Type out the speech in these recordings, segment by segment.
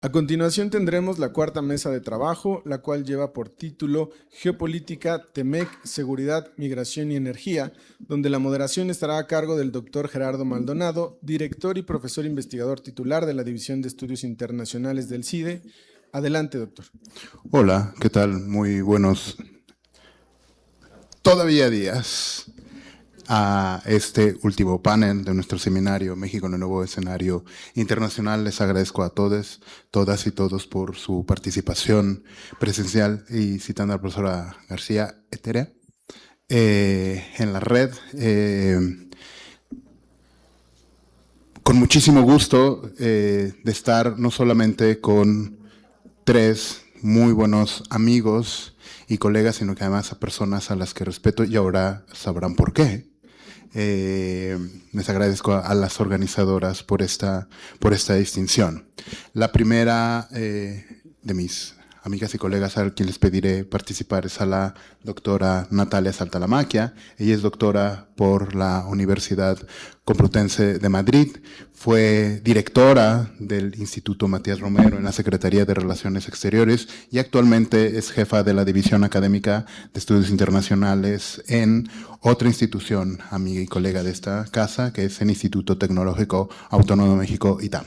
A continuación tendremos la cuarta mesa de trabajo, la cual lleva por título Geopolítica, TEMEC, Seguridad, Migración y Energía, donde la moderación estará a cargo del doctor Gerardo Maldonado, director y profesor investigador titular de la División de Estudios Internacionales del CIDE. Adelante, doctor. Hola, ¿qué tal? Muy buenos todavía días a este último panel de nuestro seminario México en el nuevo escenario internacional. Les agradezco a todos, todas y todos por su participación presencial y citando a la profesora García Eterea en la red. Con muchísimo gusto de estar no solamente con tres muy buenos amigos y colegas, sino que además a personas a las que respeto y ahora sabrán por qué. Les agradezco a las organizadoras por esta distinción. La primera de mis amigas y colegas a quien les pediré participar es a la doctora Natalia Saltalamacchia. Ella es doctora por la Universidad Complutense de Madrid, fue directora del Instituto Matías Romero en la Secretaría de Relaciones Exteriores y actualmente es jefa de la División Académica de Estudios Internacionales en otra institución amiga y colega de esta casa, que es el Instituto Tecnológico Autónomo de México, ITAM.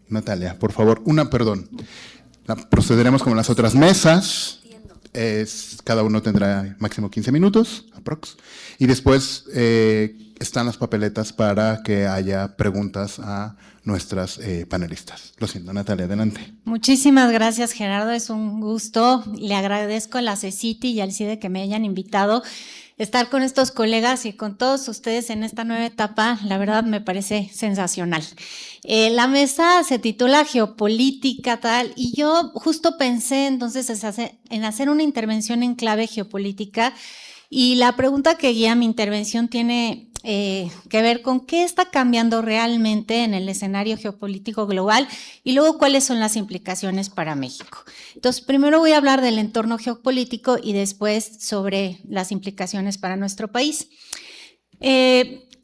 Natalia, por favor, procederemos como las otras mesas. Cada uno tendrá máximo 15 minutos, aprox. Y después están las papeletas para que haya preguntas a nuestras panelistas. Lo siento, Natalia, adelante. Muchísimas gracias, Gerardo. Es un gusto. Le agradezco a la CECITI y al CIDE que me hayan invitado. Estar con estos colegas y con todos ustedes en esta nueva etapa, la verdad me parece sensacional. La mesa se titula Geopolítica, tal, y yo justo pensé entonces en hacer una intervención en clave geopolítica, y la pregunta que guía mi intervención tiene que ver con qué está cambiando realmente en el escenario geopolítico global y luego cuáles son las implicaciones para México. Entonces, primero voy a hablar del entorno geopolítico y después sobre las implicaciones para nuestro país.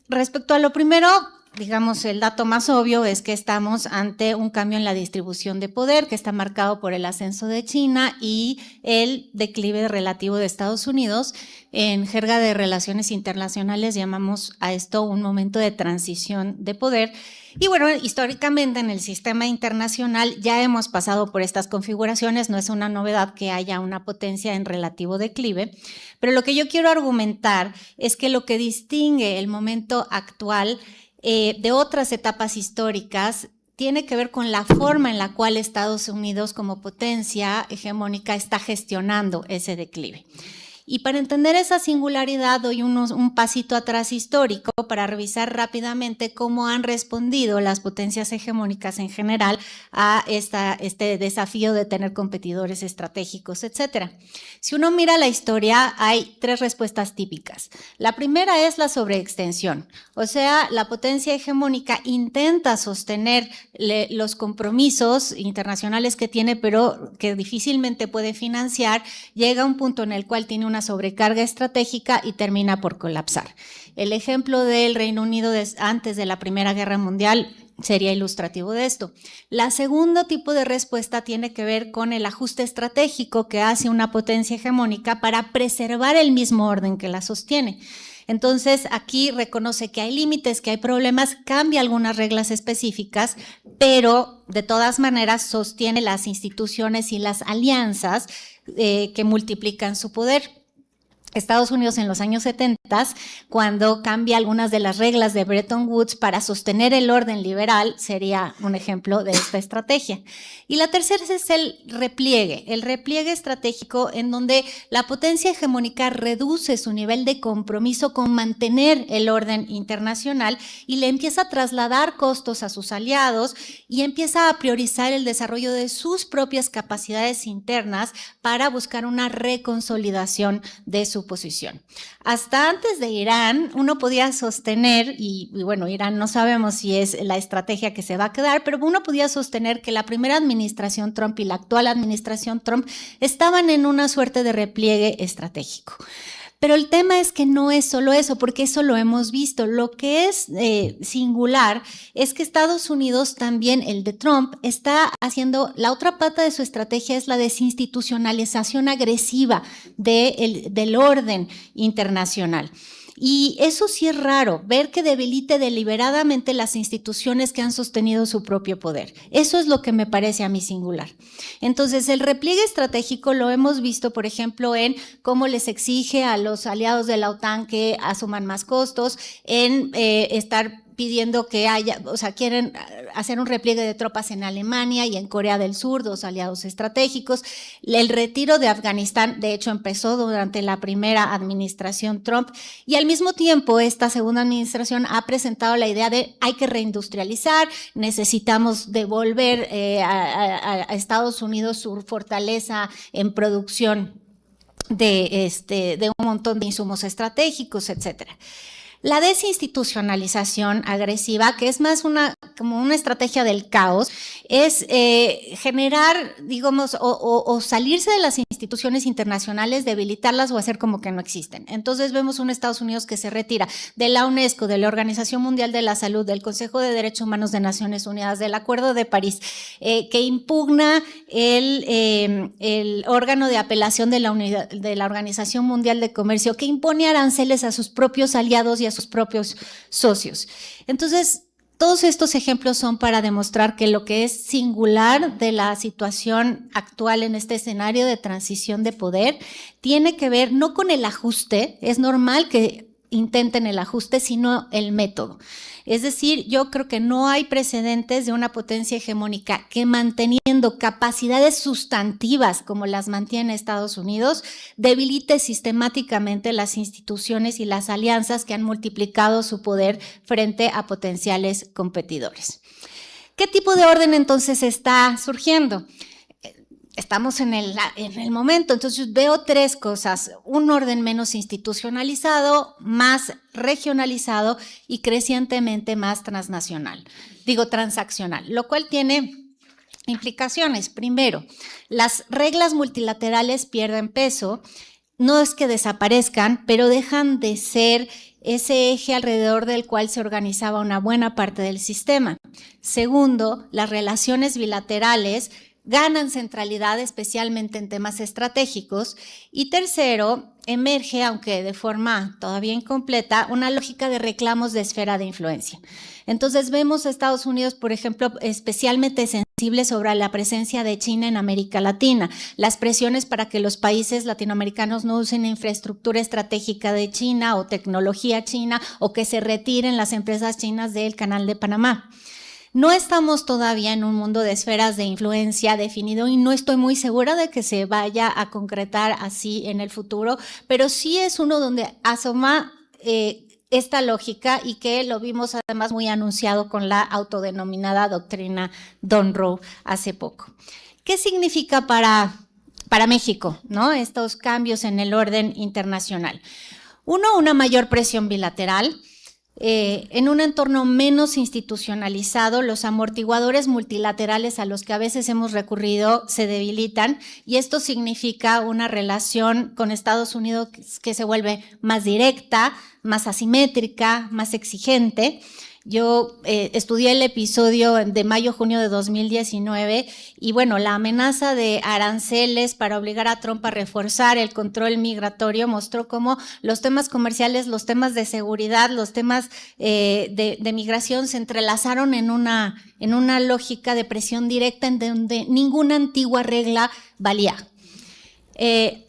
Respecto a lo primero, digamos, el dato más obvio es que estamos ante un cambio en la distribución de poder que está marcado por el ascenso de China y el declive relativo de Estados Unidos. En jerga de relaciones internacionales llamamos a esto un momento de transición de poder. Y bueno, históricamente en el sistema internacional ya hemos pasado por estas configuraciones, no es una novedad que haya una potencia en relativo declive, pero lo que yo quiero argumentar es que lo que distingue el momento actual de otras etapas históricas tiene que ver con la forma en la cual Estados Unidos como potencia hegemónica está gestionando ese declive. Y para entender esa singularidad doy un pasito atrás histórico para revisar rápidamente cómo han respondido las potencias hegemónicas en general a este desafío de tener competidores estratégicos, etcétera. Si uno mira la historia, hay tres respuestas típicas. La primera es la sobreextensión, o sea, la potencia hegemónica intenta sostener los compromisos internacionales que tiene, pero que difícilmente puede financiar, llega a un punto en el cual tiene una sobrecarga estratégica y termina por colapsar. El ejemplo del Reino Unido antes de la Primera Guerra Mundial sería ilustrativo de esto. La segundo tipo de respuesta tiene que ver con el ajuste estratégico que hace una potencia hegemónica para preservar el mismo orden que la sostiene. Entonces, aquí reconoce que hay límites, que hay problemas, cambia algunas reglas específicas, pero de todas maneras sostiene las instituciones y las alianzas que multiplican su poder. Estados Unidos en los años 70, cuando cambia algunas de las reglas de Bretton Woods para sostener el orden liberal, sería un ejemplo de esta estrategia. Y la tercera es el repliegue estratégico en donde la potencia hegemónica reduce su nivel de compromiso con mantener el orden internacional y le empieza a trasladar costos a sus aliados y empieza a priorizar el desarrollo de sus propias capacidades internas para buscar una reconsolidación de su posición. Hasta antes de Irán, uno podía sostener, y bueno, Irán no sabemos si es la estrategia que se va a quedar, pero uno podía sostener que la primera administración Trump y la actual administración Trump estaban en una suerte de repliegue estratégico. Pero el tema es que no es solo eso, porque eso lo hemos visto. Lo que es singular es que Estados Unidos también, el de Trump, está haciendo, la otra pata de su estrategia es la desinstitucionalización agresiva del orden internacional. Y eso sí es raro, ver que debilite deliberadamente las instituciones que han sostenido su propio poder. Eso es lo que me parece a mí singular. Entonces, el repliegue estratégico lo hemos visto, por ejemplo, en cómo les exige a los aliados de la OTAN que asuman más costos, en estar pidiendo que haya, o sea, quieren hacer un repliegue de tropas en Alemania y en Corea del Sur, dos aliados estratégicos. El retiro de Afganistán, de hecho, empezó durante la primera administración Trump, y al mismo tiempo esta segunda administración ha presentado la idea de hay que reindustrializar, necesitamos devolver a Estados Unidos su fortaleza en producción de un montón de insumos estratégicos, etcétera. La desinstitucionalización agresiva, que es más como una estrategia del caos, es generar, digamos, o salirse de las instituciones internacionales, debilitarlas o hacer como que no existen. Entonces vemos un Estados Unidos que se retira de la UNESCO, de la Organización Mundial de la Salud, del Consejo de Derechos Humanos de Naciones Unidas, del Acuerdo de París, que impugna el órgano de apelación de la Organización Mundial de Comercio, que impone aranceles a sus propios aliados y a sus propios socios. Entonces, todos estos ejemplos son para demostrar que lo que es singular de la situación actual en este escenario de transición de poder tiene que ver no con el ajuste, es normal que intenten el ajuste, sino el método. Es decir, yo creo que no hay precedentes de una potencia hegemónica que, manteniendo capacidades sustantivas como las mantiene Estados Unidos, debilite sistemáticamente las instituciones y las alianzas que han multiplicado su poder frente a potenciales competidores. ¿Qué tipo de orden entonces está surgiendo? Estamos en el momento, entonces veo tres cosas: un orden menos institucionalizado, más regionalizado y crecientemente más transaccional, lo cual tiene implicaciones. Primero, las reglas multilaterales pierden peso, no es que desaparezcan, pero dejan de ser ese eje alrededor del cual se organizaba una buena parte del sistema. Segundo, las relaciones bilaterales ganan centralidad, especialmente en temas estratégicos. Y tercero, emerge, aunque de forma todavía incompleta, una lógica de reclamos de esfera de influencia. Entonces vemos a Estados Unidos, por ejemplo, especialmente sensible sobre la presencia de China en América Latina, las presiones para que los países latinoamericanos no usen infraestructura estratégica de China o tecnología china, o que se retiren las empresas chinas del Canal de Panamá. No estamos todavía en un mundo de esferas de influencia definido y no estoy muy segura de que se vaya a concretar así en el futuro, pero sí es uno donde asoma esta lógica, y que lo vimos además muy anunciado con la autodenominada doctrina Monroe hace poco. ¿Qué significa para México, ¿no?, estos cambios en el orden internacional? Uno, una mayor presión bilateral. En un entorno menos institucionalizado, los amortiguadores multilaterales a los que a veces hemos recurrido se debilitan, y esto significa una relación con Estados Unidos que se vuelve más directa, más asimétrica, más exigente. Yo estudié el episodio de mayo-junio de 2019 y bueno, la amenaza de aranceles para obligar a Trump a reforzar el control migratorio mostró cómo los temas comerciales, los temas de seguridad, los temas de migración se entrelazaron en una lógica de presión directa en donde ninguna antigua regla valía.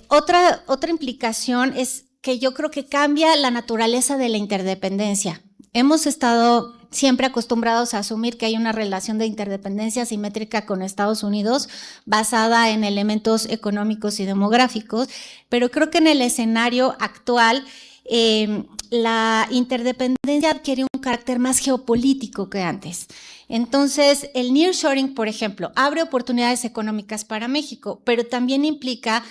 Otra implicación es que yo creo que cambia la naturaleza de la interdependencia. Hemos estado siempre acostumbrados a asumir que hay una relación de interdependencia simétrica con Estados Unidos basada en elementos económicos y demográficos, pero creo que en el escenario actual la interdependencia adquiere un carácter más geopolítico que antes. Entonces, el nearshoring, por ejemplo, abre oportunidades económicas para México, pero también implica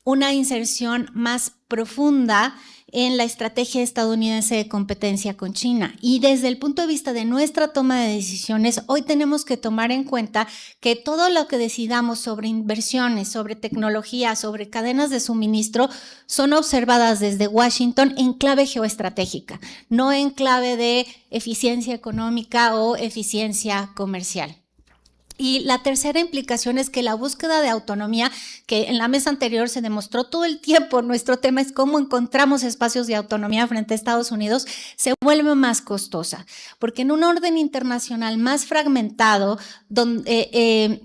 una inserción más profunda en la estrategia estadounidense de competencia con China. Y desde el punto de vista de nuestra toma de decisiones, hoy tenemos que tomar en cuenta que todo lo que decidamos sobre inversiones, sobre tecnología, sobre cadenas de suministro, son observadas desde Washington en clave geoestratégica, no en clave de eficiencia económica o eficiencia comercial. Y la tercera implicación es que la búsqueda de autonomía, que en la mesa anterior se demostró todo el tiempo, nuestro tema es cómo encontramos espacios de autonomía frente a Estados Unidos, se vuelve más costosa, porque en un orden internacional más fragmentado, donde,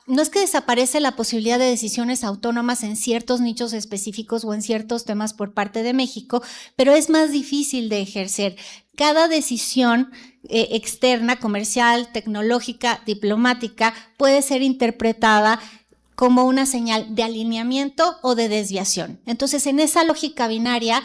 no es que desaparece la posibilidad de decisiones autónomas en ciertos nichos específicos o en ciertos temas por parte de México, pero es más difícil de ejercer. Cada decisión externa, comercial, tecnológica, diplomática, puede ser interpretada como una señal de alineamiento o de desviación. Entonces, en esa lógica binaria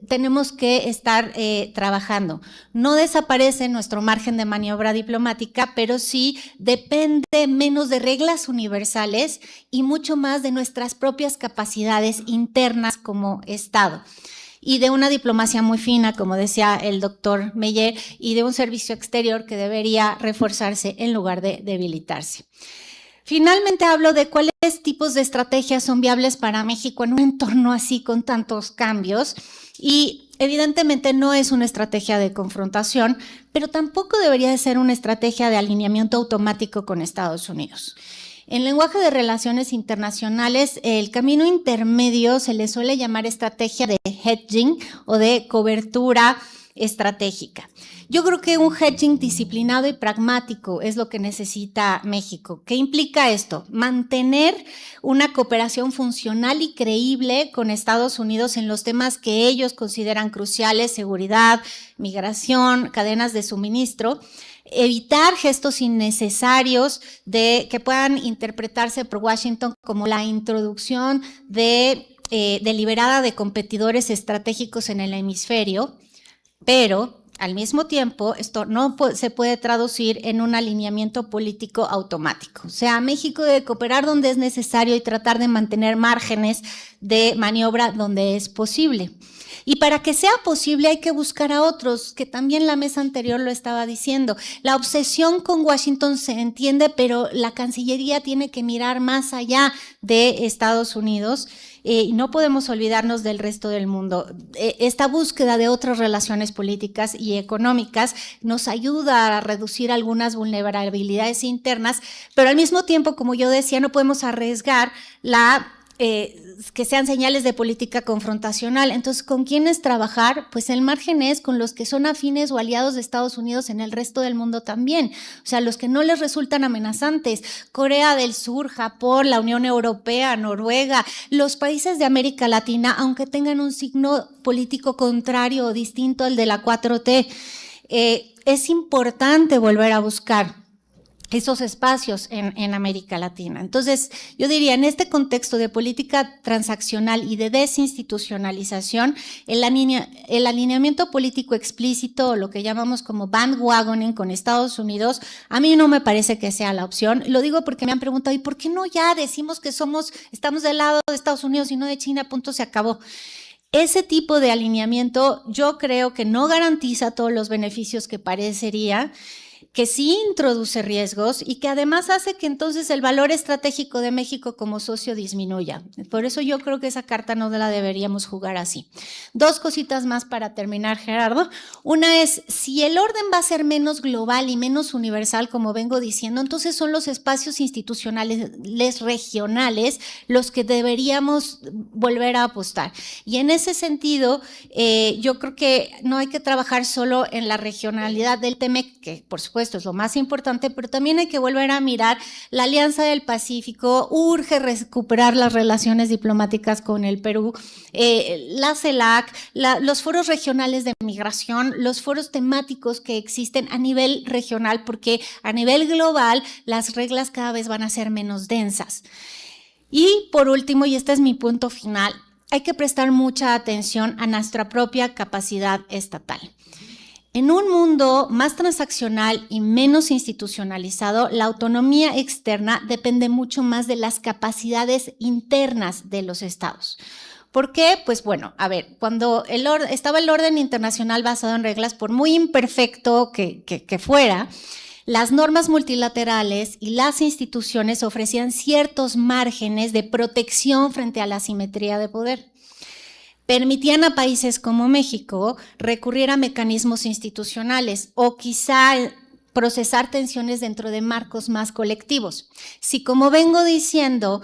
tenemos que estar trabajando. No desaparece nuestro margen de maniobra diplomática, pero sí depende menos de reglas universales y mucho más de nuestras propias capacidades internas como Estado. Y de una diplomacia muy fina, como decía el doctor Meyer, y de un servicio exterior que debería reforzarse en lugar de debilitarse. Finalmente hablo de cuáles tipos de estrategias son viables para México en un entorno así con tantos cambios y evidentemente no es una estrategia de confrontación, pero tampoco debería de ser una estrategia de alineamiento automático con Estados Unidos. En lenguaje de relaciones internacionales, el camino intermedio se le suele llamar estrategia de hedging o de cobertura estratégica. Yo creo que un hedging disciplinado y pragmático es lo que necesita México. ¿Qué implica esto? Mantener una cooperación funcional y creíble con Estados Unidos en los temas que ellos consideran cruciales: seguridad, migración, cadenas de suministro. Evitar gestos innecesarios que puedan interpretarse por Washington como la introducción deliberada de competidores estratégicos en el hemisferio, pero al mismo tiempo esto no se puede traducir en un alineamiento político automático. O sea, México debe cooperar donde es necesario y tratar de mantener márgenes de maniobra donde es posible. Y para que sea posible hay que buscar a otros, que también la mesa anterior lo estaba diciendo. La obsesión con Washington se entiende, pero la Cancillería tiene que mirar más allá de Estados Unidos y no podemos olvidarnos del resto del mundo. Esta búsqueda de otras relaciones políticas y económicas nos ayuda a reducir algunas vulnerabilidades internas, pero al mismo tiempo, como yo decía, no podemos arriesgar que sean señales de política confrontacional. Entonces, ¿con quiénes trabajar? Pues el margen es con los que son afines o aliados de Estados Unidos en el resto del mundo también. O sea, los que no les resultan amenazantes. Corea del Sur, Japón, la Unión Europea, Noruega, los países de América Latina, aunque tengan un signo político contrario o distinto al de la 4T, es importante volver a buscar esos espacios en América Latina. Entonces, yo diría, en este contexto de política transaccional y de desinstitucionalización, el alineamiento político explícito, o lo que llamamos como bandwagoning con Estados Unidos, a mí no me parece que sea la opción. Lo digo porque me han preguntado, ¿y por qué no ya decimos que estamos del lado de Estados Unidos y no de China? Punto, se acabó. Ese tipo de alineamiento yo creo que no garantiza todos los beneficios que parecería, que sí introduce riesgos y que además hace que entonces el valor estratégico de México como socio disminuya. Por eso yo creo que esa carta no la deberíamos jugar así. Dos cositas más para terminar, Gerardo. Una es, si el orden va a ser menos global y menos universal, como vengo diciendo, entonces son los espacios institucionales regionales los que deberíamos volver a apostar. Y en ese sentido, yo creo que no hay que trabajar solo en la regionalidad del TEMEC, que por supuesto es lo más importante, pero también hay que volver a mirar la Alianza del Pacífico. Urge recuperar las relaciones diplomáticas con el Perú, la CELAC, los foros regionales de migración, los foros temáticos que existen a nivel regional, porque a nivel global las reglas cada vez van a ser menos densas. Y por último, y este es mi punto final, hay que prestar mucha atención a nuestra propia capacidad estatal. En un mundo más transaccional y menos institucionalizado, la autonomía externa depende mucho más de las capacidades internas de los estados. ¿Por qué? Pues bueno, a ver, cuando estaba el orden internacional basado en reglas, por muy imperfecto que fuera, las normas multilaterales y las instituciones ofrecían ciertos márgenes de protección frente a la asimetría de poder. Permitían a países como México recurrir a mecanismos institucionales o quizá procesar tensiones dentro de marcos más colectivos. Si, como vengo diciendo,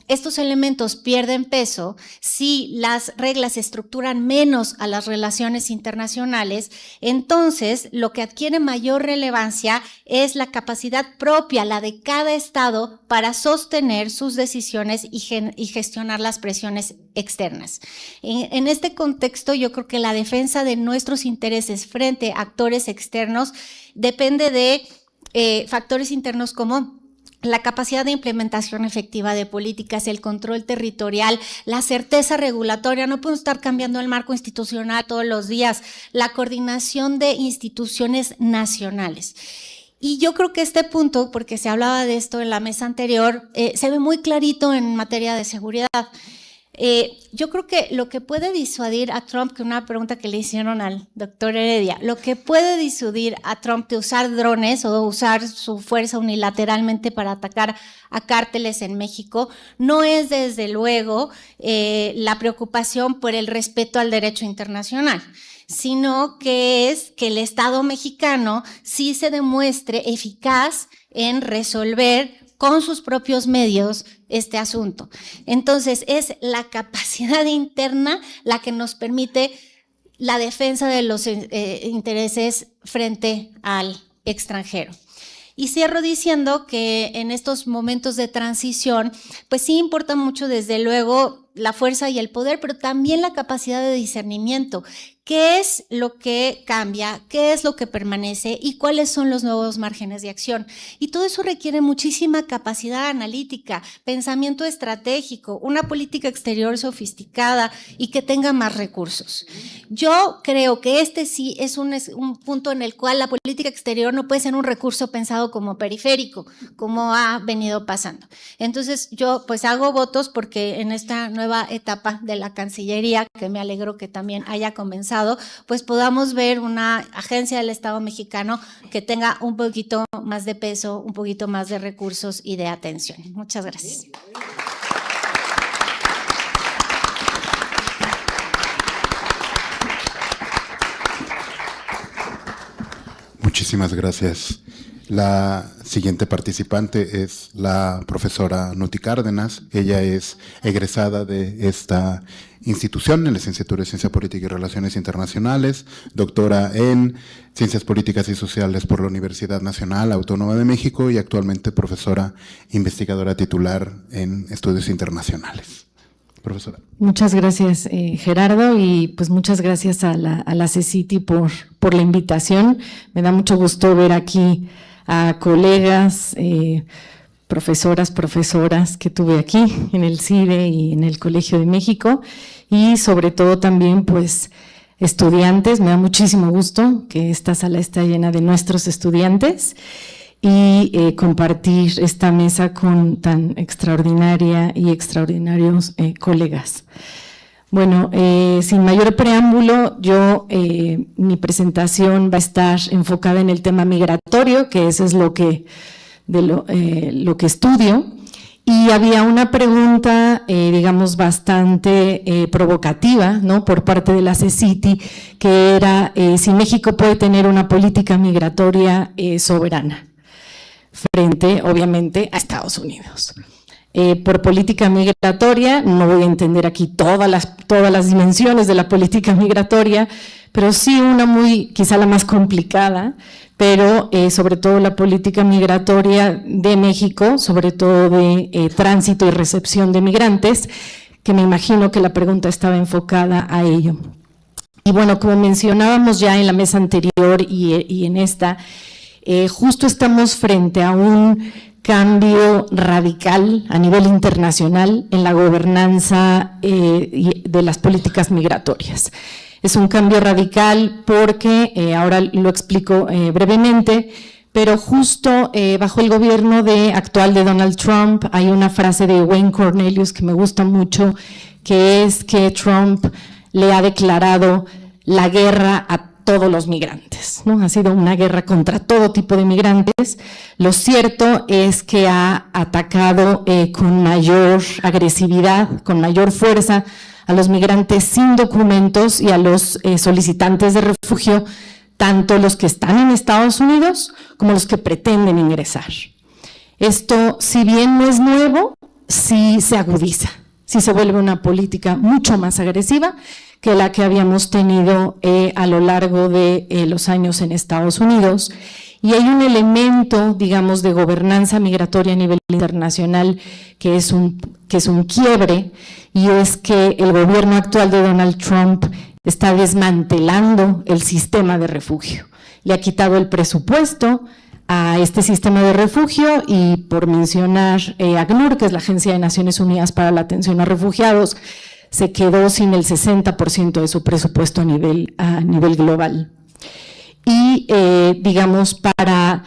estos elementos pierden peso, si las reglas estructuran menos a las relaciones internacionales, entonces lo que adquiere mayor relevancia es la capacidad propia, la de cada Estado, para sostener sus decisiones y gestionar las presiones externas. En este contexto, yo creo que la defensa de nuestros intereses frente a actores externos depende de factores internos como la capacidad de implementación efectiva de políticas, el control territorial, la certeza regulatoria. No podemos estar cambiando el marco institucional todos los días, la coordinación de instituciones nacionales. Y yo creo que este punto, porque se hablaba de esto en la mesa anterior, se ve muy clarito en materia de seguridad. Yo creo que lo que puede disuadir a Trump, que una pregunta que le hicieron al doctor Heredia, lo que puede disuadir a Trump de usar drones o usar su fuerza unilateralmente para atacar a cárteles en México, no es desde luego la preocupación por el respeto al derecho internacional, sino que es que el Estado mexicano sí se demuestre eficaz en resolver con sus propios medios este asunto. Entonces, es la capacidad interna la que nos permite la defensa de los intereses frente al extranjero. Y cierro diciendo que en estos momentos de transición, pues sí importa mucho, desde luego, la fuerza y el poder, pero también la capacidad de discernimiento. ¿Qué es lo que cambia? ¿Qué es lo que permanece? ¿Y cuáles son los nuevos márgenes de acción? Y todo eso requiere muchísima capacidad analítica, pensamiento estratégico, una política exterior sofisticada y que tenga más recursos. Yo creo que este sí es un punto en el cual la política exterior no puede ser un recurso pensado como periférico, como ha venido pasando. Entonces yo pues hago votos porque en esta nueva etapa de la Cancillería, que me alegro que también haya comenzado, pues podamos ver una agencia del Estado mexicano que tenga un poquito más de peso, un poquito más de recursos y de atención. Muchas gracias. Muchísimas gracias. La siguiente participante es la profesora Nuti Cárdenas. Ella es egresada de esta institución en la licenciatura de Ciencia Política y Relaciones Internacionales, doctora en Ciencias Políticas y Sociales por la Universidad Nacional Autónoma de México y actualmente profesora investigadora titular en Estudios Internacionales. Profesora. Muchas gracias, Gerardo, y pues muchas gracias a la CECITI por la invitación. Me da mucho gusto ver aquí a colegas, profesoras que tuve aquí en el CIDE y en el Colegio de México, y sobre todo también pues estudiantes. Me da muchísimo gusto que esta sala esté llena de nuestros estudiantes y compartir esta mesa con tan extraordinaria y extraordinarios colegas. Bueno, sin mayor preámbulo, mi presentación va a estar enfocada en el tema migratorio, que eso es lo que estudio, y había una pregunta, digamos, bastante provocativa, ¿no?, por parte de la CECITI, que era si México puede tener una política migratoria soberana, frente, obviamente, a Estados Unidos. Por política migratoria, no voy a entender aquí todas las dimensiones de la política migratoria, pero sí una quizá la más complicada, pero sobre todo la política migratoria de México, sobre todo de tránsito y recepción de migrantes, que me imagino que la pregunta estaba enfocada a ello. Y bueno, como mencionábamos ya en la mesa anterior y en esta, justo estamos frente a un cambio radical a nivel internacional en la gobernanza de las políticas migratorias. Es un cambio radical porque, ahora lo explico brevemente, pero justo bajo el gobierno actual de Donald Trump hay una frase de Wayne Cornelius que me gusta mucho, que es que Trump le ha declarado la guerra a todos los migrantes, ¿no? Ha sido una guerra contra todo tipo de migrantes. Lo cierto es que ha atacado con mayor agresividad, con mayor fuerza a los migrantes sin documentos y a los solicitantes de refugio, tanto los que están en Estados Unidos como los que pretenden ingresar. Esto, si bien no es nuevo, sí se agudiza, sí se vuelve una política mucho más agresiva que la que habíamos tenido a lo largo de los años en Estados Unidos. Y hay un elemento, digamos, de gobernanza migratoria a nivel internacional que es un quiebre, y es que el gobierno actual de Donald Trump está desmantelando el sistema de refugio. Le ha quitado el presupuesto a este sistema de refugio y, por mencionar ACNUR, que es la Agencia de Naciones Unidas para la Atención a Refugiados, se quedó sin el 60% de su presupuesto a nivel global. Y, digamos, para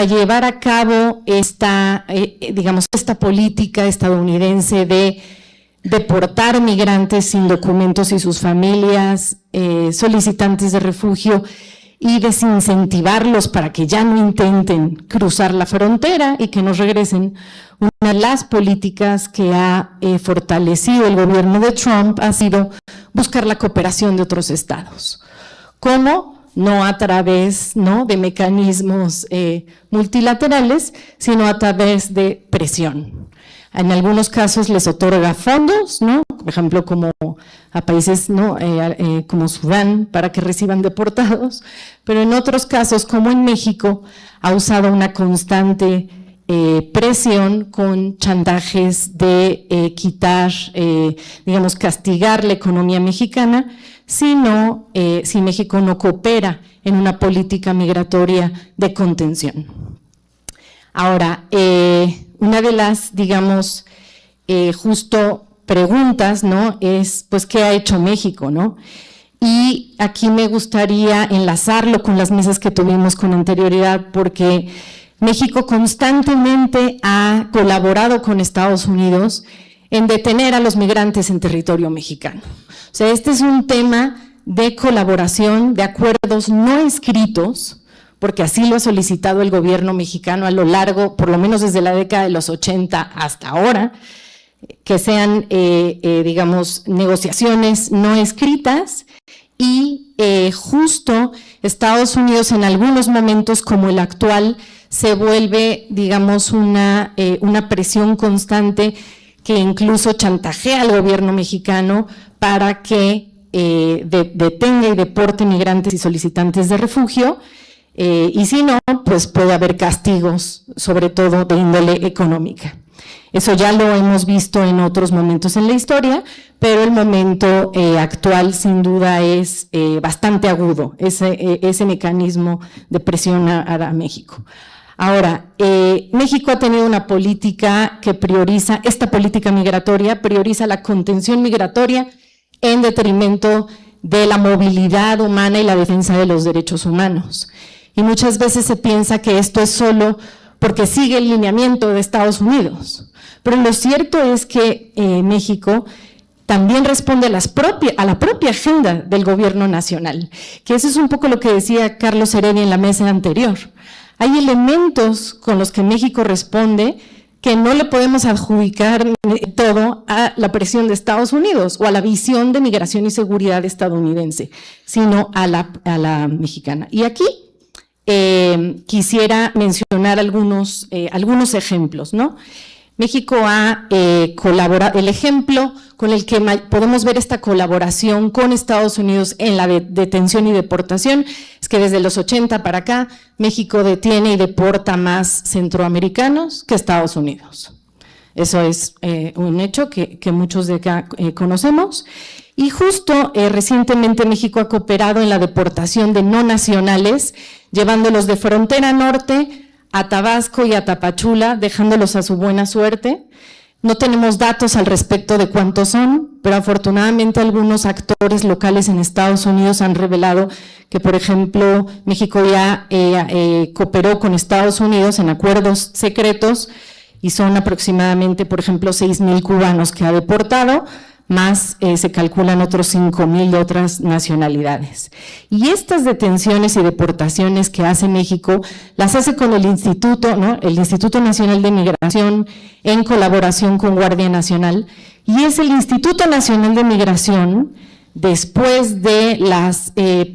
llevar a cabo esta política estadounidense de deportar migrantes sin documentos y sus familias, solicitantes de refugio, y desincentivarlos para que ya no intenten cruzar la frontera y que nos regresen. Una de las políticas que ha fortalecido el gobierno de Trump ha sido buscar la cooperación de otros estados. ¿Cómo? No a través, ¿no?, de mecanismos multilaterales, sino a través de presión. En algunos casos les otorga fondos, ¿no?, por ejemplo, como a países, ¿no?, como Sudán, para que reciban deportados, pero en otros casos, como en México, ha usado una constante presión con chantajes de quitar, digamos, castigar la economía mexicana, si México no coopera en una política migratoria de contención. Ahora, una de las, digamos, justo preguntas, ¿no?, es, pues, ¿qué ha hecho México, no? Y aquí me gustaría enlazarlo con las mesas que tuvimos con anterioridad, porque México constantemente ha colaborado con Estados Unidos en detener a los migrantes en territorio mexicano. O sea, este es un tema de colaboración, de acuerdos no escritos, porque así lo ha solicitado el gobierno mexicano a lo largo, por lo menos desde la década de los 80 hasta ahora, que sean, digamos, negociaciones no escritas, y justo Estados Unidos en algunos momentos como el actual se vuelve, digamos, una presión constante que incluso chantajea al gobierno mexicano para que detenga y deporte migrantes y solicitantes de refugio, y si no, pues puede haber castigos, sobre todo de índole económica. Eso ya lo hemos visto en otros momentos en la historia, pero el momento actual sin duda es bastante agudo, ese mecanismo de presión a México. Ahora, México ha tenido una política que prioriza, esta política migratoria prioriza la contención migratoria en detrimento de la movilidad humana y la defensa de los derechos humanos. Y muchas veces se piensa que esto es solo porque sigue el lineamiento de Estados Unidos. Pero lo cierto es que México también responde a la propia agenda del gobierno nacional, que eso es un poco lo que decía Carlos Heredia en la mesa anterior. Hay elementos con los que México responde que no le podemos adjudicar todo a la presión de Estados Unidos o a la visión de migración y seguridad estadounidense, sino a la mexicana. Y aquí quisiera mencionar algunos ejemplos, ¿no? México ha colaborado, el ejemplo con el que podemos ver esta colaboración con Estados Unidos en la detención y deportación es que desde los 80 para acá México detiene y deporta más centroamericanos que Estados Unidos. Eso es un hecho que muchos de acá conocemos. Y justo recientemente México ha cooperado en la deportación de no nacionales, llevándolos de frontera norte a Tabasco y a Tapachula, dejándolos a su buena suerte, No tenemos datos al respecto de cuántos son, pero afortunadamente algunos actores locales en Estados Unidos han revelado que, por ejemplo, México ya cooperó con Estados Unidos en acuerdos secretos y son aproximadamente, por ejemplo, 6,000 cubanos que ha deportado, más se calculan otros 5,000 de otras nacionalidades. Y estas detenciones y deportaciones que hace México, las hace con el Instituto, ¿no? El Instituto Nacional de Migración, en colaboración con Guardia Nacional, y es el Instituto Nacional de Migración, después de las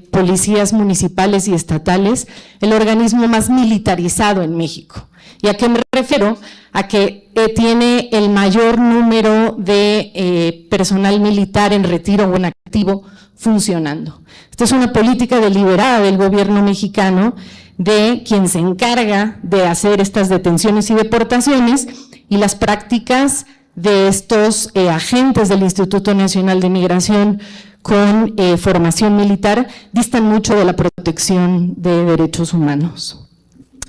policías municipales y estatales, el organismo más militarizado en México. ¿Y a qué me refiero? A que tiene el mayor número de personal militar en retiro o en activo funcionando. Esta es una política deliberada del gobierno mexicano, de quien se encarga de hacer estas detenciones y deportaciones, y las prácticas de estos agentes del Instituto Nacional de Migración con formación militar distan mucho de la protección de derechos humanos.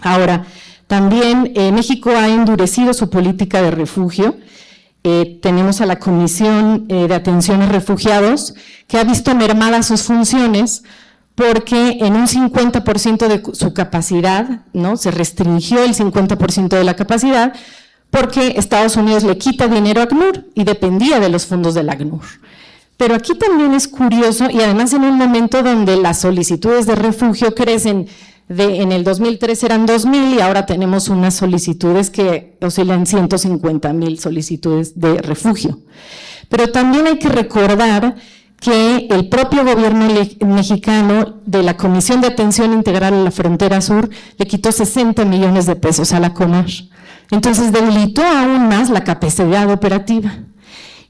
Ahora, también México ha endurecido su política de refugio. Tenemos a la Comisión de Atención a Refugiados, que ha visto mermadas sus funciones porque en un 50% de su capacidad, ¿no? Se restringió el 50% de la capacidad porque Estados Unidos le quita dinero a ACNUR y dependía de los fondos del ACNUR. Pero aquí también es curioso, y además en un momento donde las solicitudes de refugio crecen, en el 2003 eran 2,000 y ahora tenemos unas solicitudes que oscilan 150,000 solicitudes de refugio. Pero también hay que recordar que el propio gobierno mexicano de la Comisión de Atención Integral a la Frontera Sur le quitó 60 millones de pesos a la CONAR. Entonces debilitó aún más la capacidad operativa.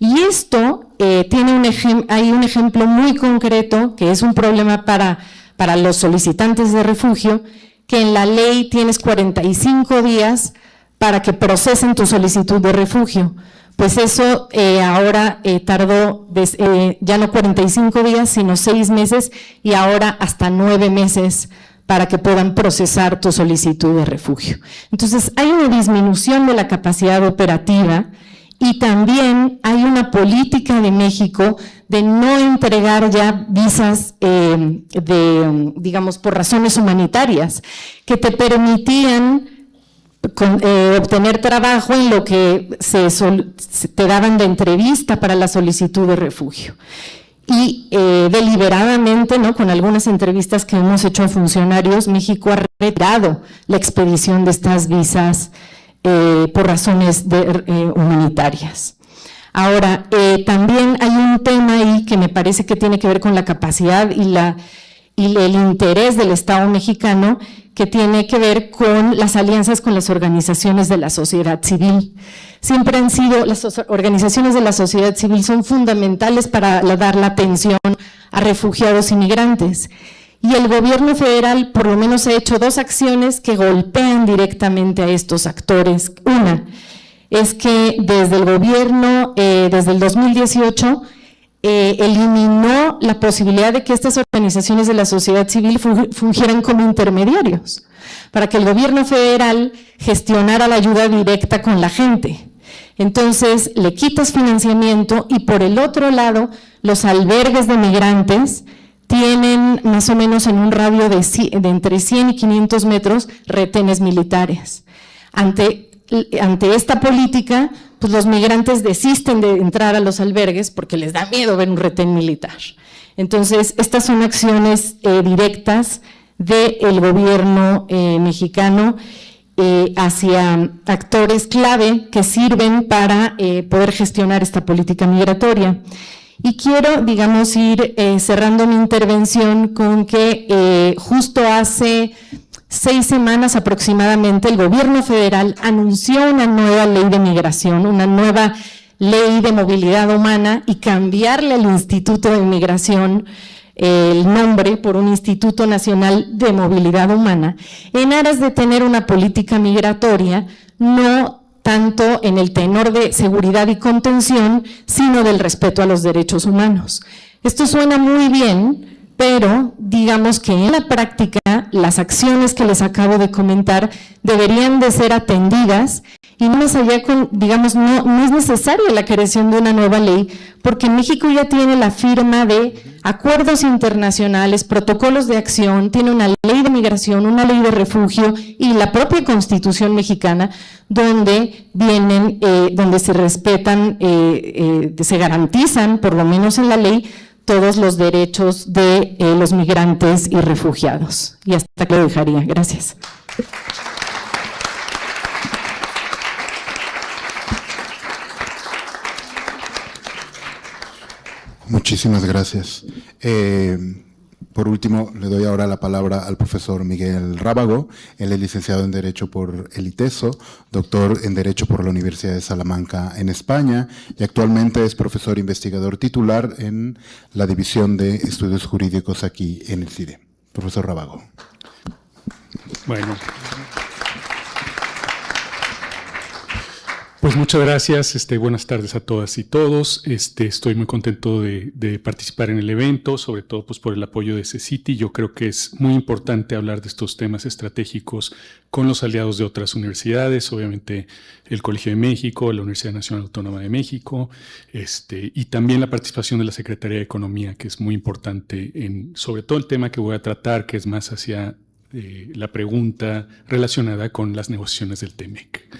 Y esto hay un ejemplo muy concreto que es un problema para los solicitantes de refugio, que en la ley tienes 45 días para que procesen tu solicitud de refugio. Pues eso ahora tardó ya no 45 días, sino 6 meses y ahora hasta 9 meses para que puedan procesar tu solicitud de refugio. Entonces hay una disminución de la capacidad operativa y también hay política de México de no entregar ya visas digamos, por razones humanitarias, que te permitían obtener trabajo en lo que te daban de entrevista para la solicitud de refugio. Y deliberadamente, ¿no? Con algunas entrevistas que hemos hecho a funcionarios, México ha retirado la expedición de estas visas por razones humanitarias. Ahora, también hay un tema ahí que me parece que tiene que ver con la capacidad y el interés del Estado mexicano, que tiene que ver con las alianzas con las organizaciones de la sociedad civil. Siempre han sido, las organizaciones de la sociedad civil son fundamentales para dar la atención a refugiados y migrantes. Y el gobierno federal por lo menos ha hecho 2 acciones que golpean directamente a estos actores. Una es que desde el gobierno, desde el 2018, eliminó la posibilidad de que estas organizaciones de la sociedad civil fungieran como intermediarios, para que el gobierno federal gestionara la ayuda directa con la gente. Entonces, le quitas financiamiento y por el otro lado, los albergues de migrantes tienen más o menos en un radio de entre 100 y 500 metros retenes militares. Ante esta política, pues los migrantes desisten de entrar a los albergues porque les da miedo ver un retén militar. Entonces, estas son acciones directas del gobierno mexicano hacia actores clave que sirven para poder gestionar esta política migratoria. Y quiero, digamos, ir cerrando mi intervención con que justo hace 6 semanas aproximadamente el gobierno federal anunció una nueva ley de migración, una nueva ley de movilidad humana, y cambiarle al Instituto de Migración el nombre por un Instituto Nacional de Movilidad Humana, en aras de tener una política migratoria no tanto en el tenor de seguridad y contención, sino del respeto a los derechos humanos. Esto suena muy bien, pero digamos que en la práctica las acciones que les acabo de comentar deberían de ser atendidas Y más allá, digamos, no es necesaria la creación de una nueva ley, porque México ya tiene la firma de acuerdos internacionales, protocolos de acción, tiene una ley de migración, una ley de refugio y la propia Constitución mexicana, donde donde se respetan, se garantizan, por lo menos en la ley, todos los derechos de los migrantes y refugiados. Y hasta aquí lo dejaría. Gracias. Muchísimas gracias. Por último, le doy ahora la palabra al profesor Miguel Rábago. Él es licenciado en Derecho por el ITESO, doctor en Derecho por la Universidad de Salamanca en España y actualmente es profesor investigador titular en la División de Estudios Jurídicos aquí en el CIDE. Profesor Rábago. Bueno. Pues muchas gracias, buenas tardes a todas y todos. Estoy muy contento de participar en el evento, sobre todo pues, por el apoyo de CECITI. Yo creo que es muy importante hablar de estos temas estratégicos con los aliados de otras universidades, obviamente el Colegio de México, la Universidad Nacional Autónoma de México, y también la participación de la Secretaría de Economía, que es muy importante sobre todo el tema que voy a tratar, que es más hacia la pregunta relacionada con las negociaciones del TEMEC.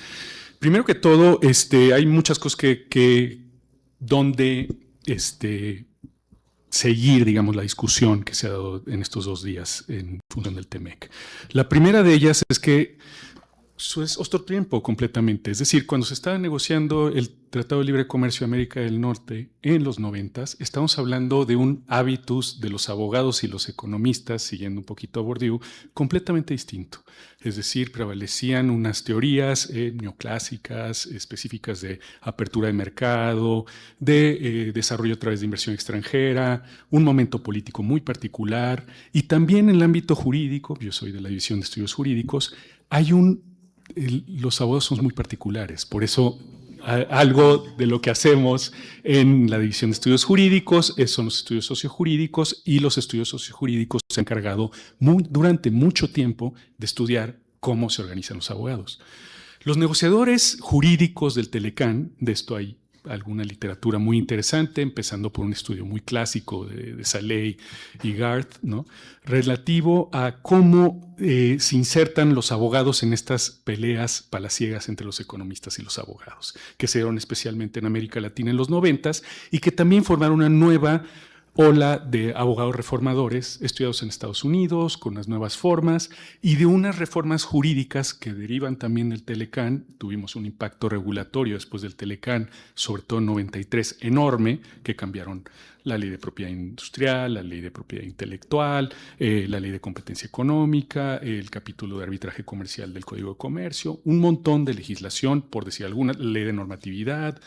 Primero que todo, hay muchas cosas donde seguir, digamos, la discusión que se ha dado en estos 2 días en función del TEMEC. La primera de ellas es que eso es otro tiempo completamente. Es decir, cuando se estaba negociando el Tratado de Libre Comercio de América del Norte en los 90s, estamos hablando de un hábitus de los abogados y los economistas, siguiendo un poquito a Bourdieu, completamente distinto. Es decir, prevalecían unas teorías neoclásicas, específicas de apertura de mercado, de desarrollo a través de inversión extranjera, un momento político muy particular, y también en el ámbito jurídico, yo soy de la División de Estudios Jurídicos, los abogados son muy particulares, por eso algo de lo que hacemos en la División de Estudios Jurídicos son los estudios sociojurídicos, y los estudios sociojurídicos se han encargado durante mucho tiempo de estudiar cómo se organizan los abogados. Los negociadores jurídicos del Telecán, de esto hay alguna literatura muy interesante, empezando por un estudio muy clásico de Saleh y Garth, ¿no? Relativo a cómo se insertan los abogados en estas peleas palaciegas entre los economistas y los abogados, que se dieron especialmente en América Latina en los 90s y que también formaron una nueva ola de abogados reformadores estudiados en Estados Unidos, con unas nuevas formas y de unas reformas jurídicas que derivan también del Telecán. Tuvimos un impacto regulatorio después del Telecán, sobre todo en 93, enorme, que cambiaron la ley de propiedad industrial, la ley de propiedad intelectual, la ley de competencia económica, el capítulo de arbitraje comercial del Código de Comercio, un montón de legislación, por decir alguna, ley de normatividad.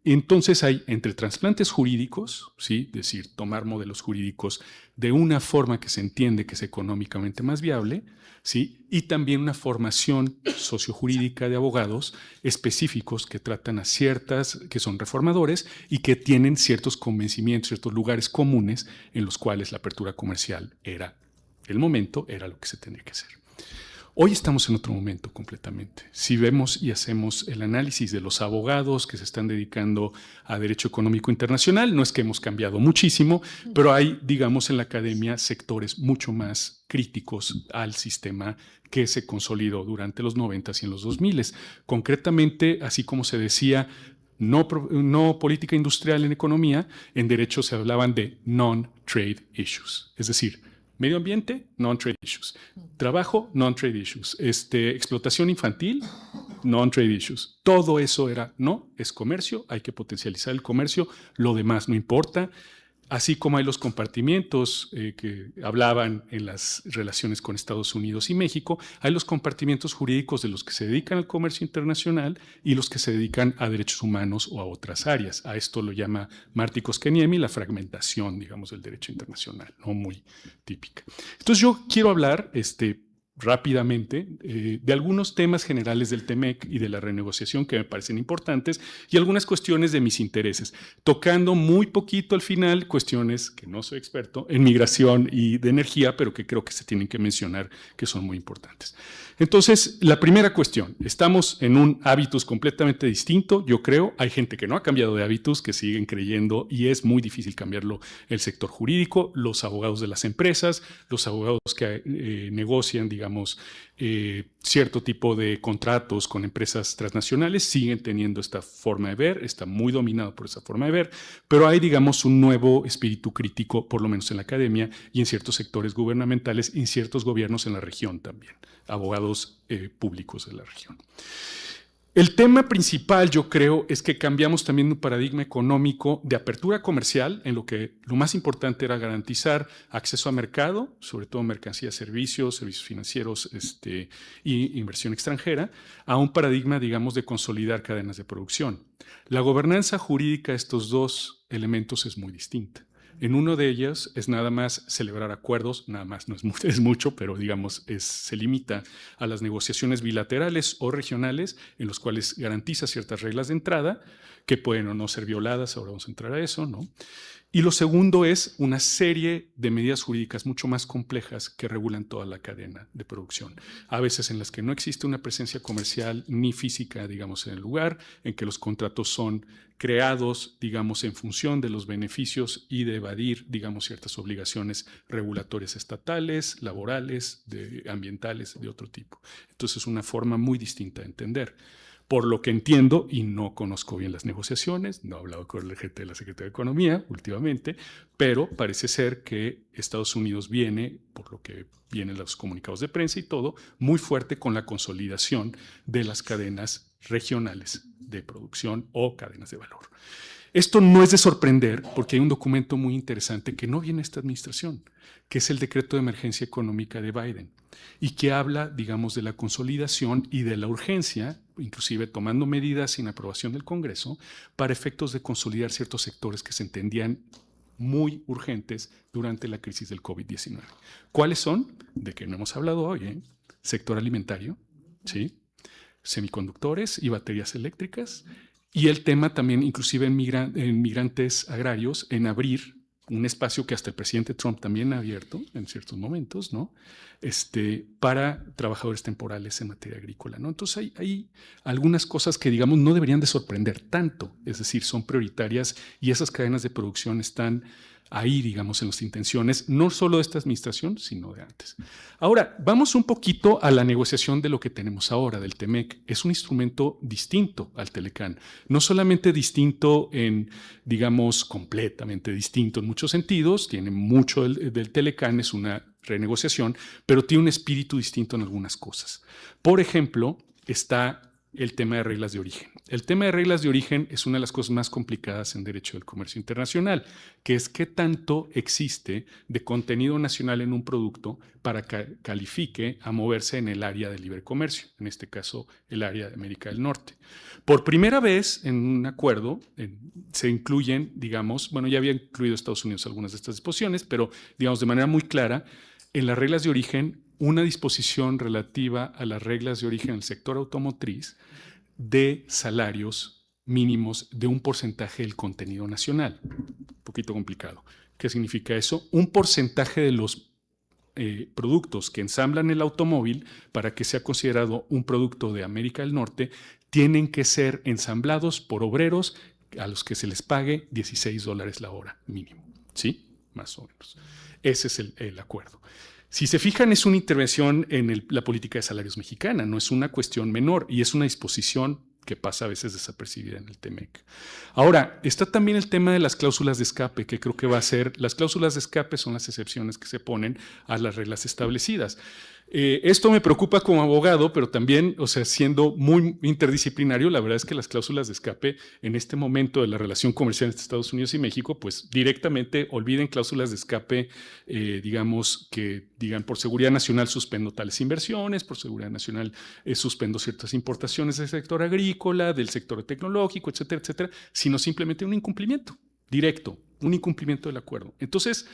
Entonces hay entre trasplantes jurídicos, ¿sí? Es decir, tomar modelos jurídicos de una forma que se entiende que es económicamente más viable, ¿sí? Y también una formación sociojurídica de abogados específicos que tratan a que son reformadores y que tienen ciertos convencimientos, ciertos lugares comunes en los cuales la apertura comercial era lo que se tendría que hacer. Hoy estamos en otro momento completamente. Si vemos y hacemos el análisis de los abogados que se están dedicando a derecho económico internacional, no es que hemos cambiado muchísimo, pero hay, digamos, en la academia sectores mucho más críticos al sistema que se consolidó durante los 90s y en los 2000s. Concretamente, así como se decía, no política industrial en economía, en derecho se hablaban de non-trade issues, es decir, medio ambiente, non-trade issues. Trabajo, non-trade issues. Explotación infantil, non-trade issues. Todo eso es comercio, hay que potencializar el comercio, lo demás no importa. Así como hay los compartimientos que hablaban en las relaciones con Estados Unidos y México, hay los compartimientos jurídicos de los que se dedican al comercio internacional y los que se dedican a derechos humanos o a otras áreas. A esto lo llama Martí Koskeniemi la fragmentación, digamos, del derecho internacional, no muy típica. Entonces yo quiero hablar rápidamente de algunos temas generales del TEMEC y de la renegociación que me parecen importantes y algunas cuestiones de mis intereses, tocando muy poquito al final cuestiones que no soy experto en migración y de energía, pero que creo que se tienen que mencionar que son muy importantes. Entonces, la primera cuestión, estamos en un hábitus completamente distinto, yo creo, hay gente que no ha cambiado de hábitus, que siguen creyendo y es muy difícil cambiarlo el sector jurídico, los abogados de las empresas, los abogados que negocian, digamos, cierto tipo de contratos con empresas transnacionales siguen teniendo esta forma de ver, está muy dominado por esa forma de ver, pero hay, digamos, un nuevo espíritu crítico, por lo menos en la academia y en ciertos sectores gubernamentales y en ciertos gobiernos en la región también, abogados públicos de la región. El tema principal, yo creo, es que cambiamos también un paradigma económico de apertura comercial, en lo que lo más importante era garantizar acceso a mercado, sobre todo mercancías, servicios financieros y inversión extranjera, a un paradigma, digamos, de consolidar cadenas de producción. La gobernanza jurídica de estos dos elementos es muy distinta. En uno de ellos es nada más celebrar acuerdos, nada más no es mucho, pero digamos se limita a las negociaciones bilaterales o regionales en los cuales garantiza ciertas reglas de entrada que pueden o no ser violadas, ahora vamos a entrar a eso, ¿no? Y lo segundo es una serie de medidas jurídicas mucho más complejas que regulan toda la cadena de producción. A veces en las que no existe una presencia comercial ni física, digamos, en el lugar, en que los contratos son creados, digamos, en función de los beneficios y de evadir, digamos, ciertas obligaciones regulatorias estatales, laborales, ambientales, de otro tipo. Entonces es una forma muy distinta de entender. Por lo que entiendo, y no conozco bien las negociaciones, no he hablado con el gente de la Secretaría de Economía últimamente, pero parece ser que Estados Unidos viene, por lo que vienen los comunicados de prensa y todo, muy fuerte con la consolidación de las cadenas regionales de producción o cadenas de valor. Esto no es de sorprender porque hay un documento muy interesante que no viene de esta administración, que es el Decreto de Emergencia Económica de Biden y que habla, digamos, de la consolidación y de la urgencia, inclusive tomando medidas sin aprobación del Congreso, para efectos de consolidar ciertos sectores que se entendían muy urgentes durante la crisis del COVID-19. ¿Cuáles son? De que no hemos hablado hoy, sector alimentario, ¿sí? Semiconductores y baterías eléctricas, y el tema también, inclusive en migrantes agrarios, en abrir un espacio que hasta el presidente Trump también ha abierto en ciertos momentos, ¿no? Para trabajadores temporales en materia agrícola, ¿no? Entonces hay algunas cosas que, digamos, no deberían de sorprender tanto, es decir, son prioritarias y esas cadenas de producción están ahí, digamos, en las intenciones, no solo de esta administración, sino de antes. Ahora, vamos un poquito a la negociación de lo que tenemos ahora, del TEMEC. Es un instrumento distinto al Telecán, no solamente distinto en, digamos, completamente distinto en muchos sentidos, tiene mucho del Telecán, es una renegociación, pero tiene un espíritu distinto en algunas cosas. Por ejemplo, está el tema de reglas de origen. El tema de reglas de origen es una de las cosas más complicadas en derecho del comercio internacional, que es qué tanto existe de contenido nacional en un producto para que califique a moverse en el área de libre comercio, en este caso el área de América del Norte. Por primera vez en un acuerdo se incluyen, digamos, bueno, ya había incluido Estados Unidos algunas de estas disposiciones, pero digamos de manera muy clara, en las reglas de origen, una disposición relativa a las reglas de origen del sector automotriz de salarios mínimos de un porcentaje del contenido nacional. Un poquito complicado. ¿Qué significa eso? Un porcentaje de los productos que ensamblan el automóvil para que sea considerado un producto de América del Norte tienen que ser ensamblados por obreros a los que se les pague $16 la hora mínimo. ¿Sí? Más o menos. Ese es el acuerdo. Si se fijan, es una intervención en la política de salarios mexicana, no es una cuestión menor y es una disposición que pasa a veces desapercibida en el TEMEC. Ahora, está también el tema de las cláusulas de escape, que creo que va a ser, las cláusulas de escape son las excepciones que se ponen a las reglas establecidas. Esto me preocupa como abogado, pero también, o sea, siendo muy interdisciplinario, la verdad es que las cláusulas de escape en este momento de la relación comercial entre Estados Unidos y México, pues directamente olviden cláusulas de escape, digamos, que digan por seguridad nacional suspendo tales inversiones, por seguridad nacional suspendo ciertas importaciones del sector agrícola, del sector tecnológico, etcétera, etcétera, sino simplemente un incumplimiento directo, un incumplimiento del acuerdo. Entonces,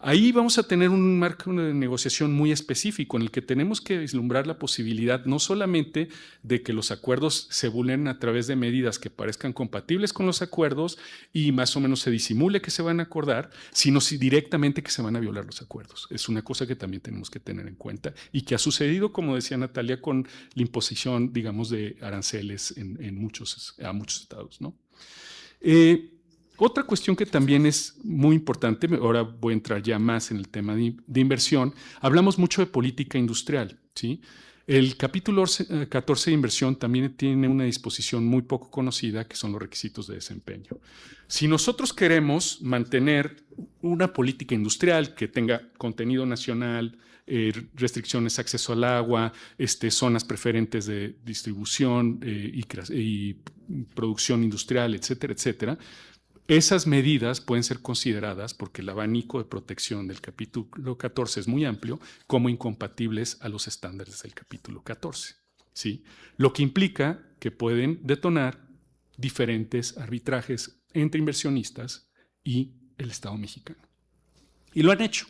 Ahí vamos a tener un marco de negociación muy específico en el que tenemos que vislumbrar la posibilidad no solamente de que los acuerdos se vulneren a través de medidas que parezcan compatibles con los acuerdos y más o menos se disimule que se van a acordar, sino si directamente que se van a violar los acuerdos. Es una cosa que también tenemos que tener en cuenta y que ha sucedido, como decía Natalia, con la imposición, digamos, de aranceles a muchos estados, ¿no? Otra cuestión que también es muy importante, ahora voy a entrar ya más en el tema de inversión, hablamos mucho de política industrial, ¿sí? El capítulo 14 de inversión también tiene una disposición muy poco conocida que son los requisitos de desempeño. Si nosotros queremos mantener una política industrial que tenga contenido nacional, restricciones a acceso al agua, zonas preferentes de distribución y producción industrial, etcétera, etcétera, esas medidas pueden ser consideradas, porque el abanico de protección del capítulo 14 es muy amplio, como incompatibles a los estándares del capítulo 14, ¿sí? Lo que implica que pueden detonar diferentes arbitrajes entre inversionistas y el Estado mexicano. Y lo han hecho.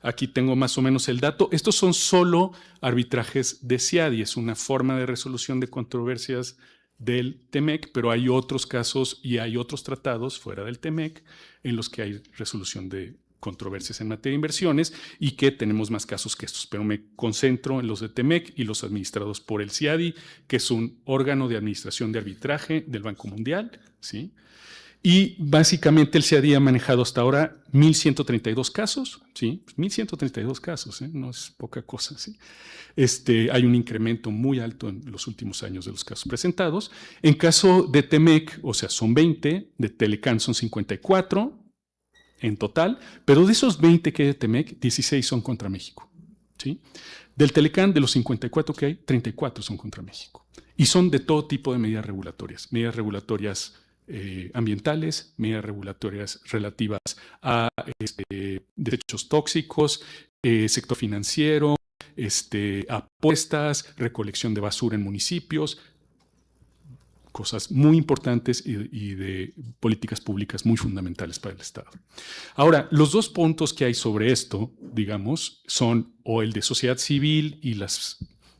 Aquí tengo más o menos el dato. Estos son solo arbitrajes de CIADI, es una forma de resolución de controversias del TEMEC, pero hay otros casos y hay otros tratados fuera del TEMEC en los que hay resolución de controversias en materia de inversiones y que tenemos más casos que estos, pero me concentro en los de TEMEC y los administrados por el CIADI, que es un órgano de administración de arbitraje del Banco Mundial, ¿sí? Y básicamente el CIADI ha manejado hasta ahora 1.132 casos, ¿sí? 1.132 casos, ¿eh? No es poca cosa, ¿sí? Hay un incremento muy alto en los últimos años de los casos presentados. En caso de TEMEC, o sea, son 20, de Telecán son 54 en total, pero de esos 20 que hay de TEMEC, 16 son contra México, ¿sí? Del Telecán, de los 54 que hay, 34 son contra México. Y son de todo tipo de medidas regulatorias ambientales, medidas regulatorias relativas a desechos tóxicos, sector financiero, apuestas, recolección de basura en municipios, cosas muy importantes y de políticas públicas muy fundamentales para el Estado. Ahora, los dos puntos que hay sobre esto, digamos, son o el de sociedad civil y las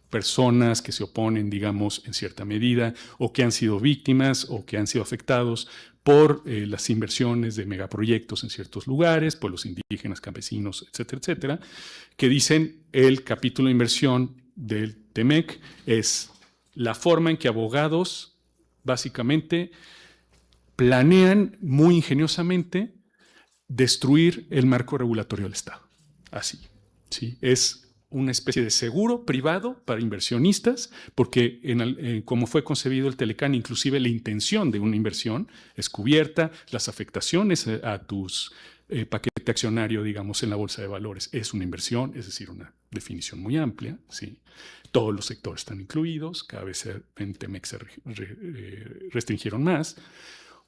personas que se oponen, digamos, en cierta medida, o que han sido víctimas o que han sido afectados por las inversiones de megaproyectos en ciertos lugares, por los indígenas, campesinos, etcétera, etcétera, que dicen el capítulo de inversión del TEMEC es la forma en que abogados básicamente planean muy ingeniosamente destruir el marco regulatorio del Estado. Así, ¿sí? Es una especie de seguro privado para inversionistas, porque como fue concebido el Telecán, inclusive la intención de una inversión es cubierta, las afectaciones a tus paquete accionario, digamos, en la bolsa de valores es una inversión, es decir, una definición muy amplia, ¿sí? Todos los sectores están incluidos, cada vez en TEMEC se restringieron más.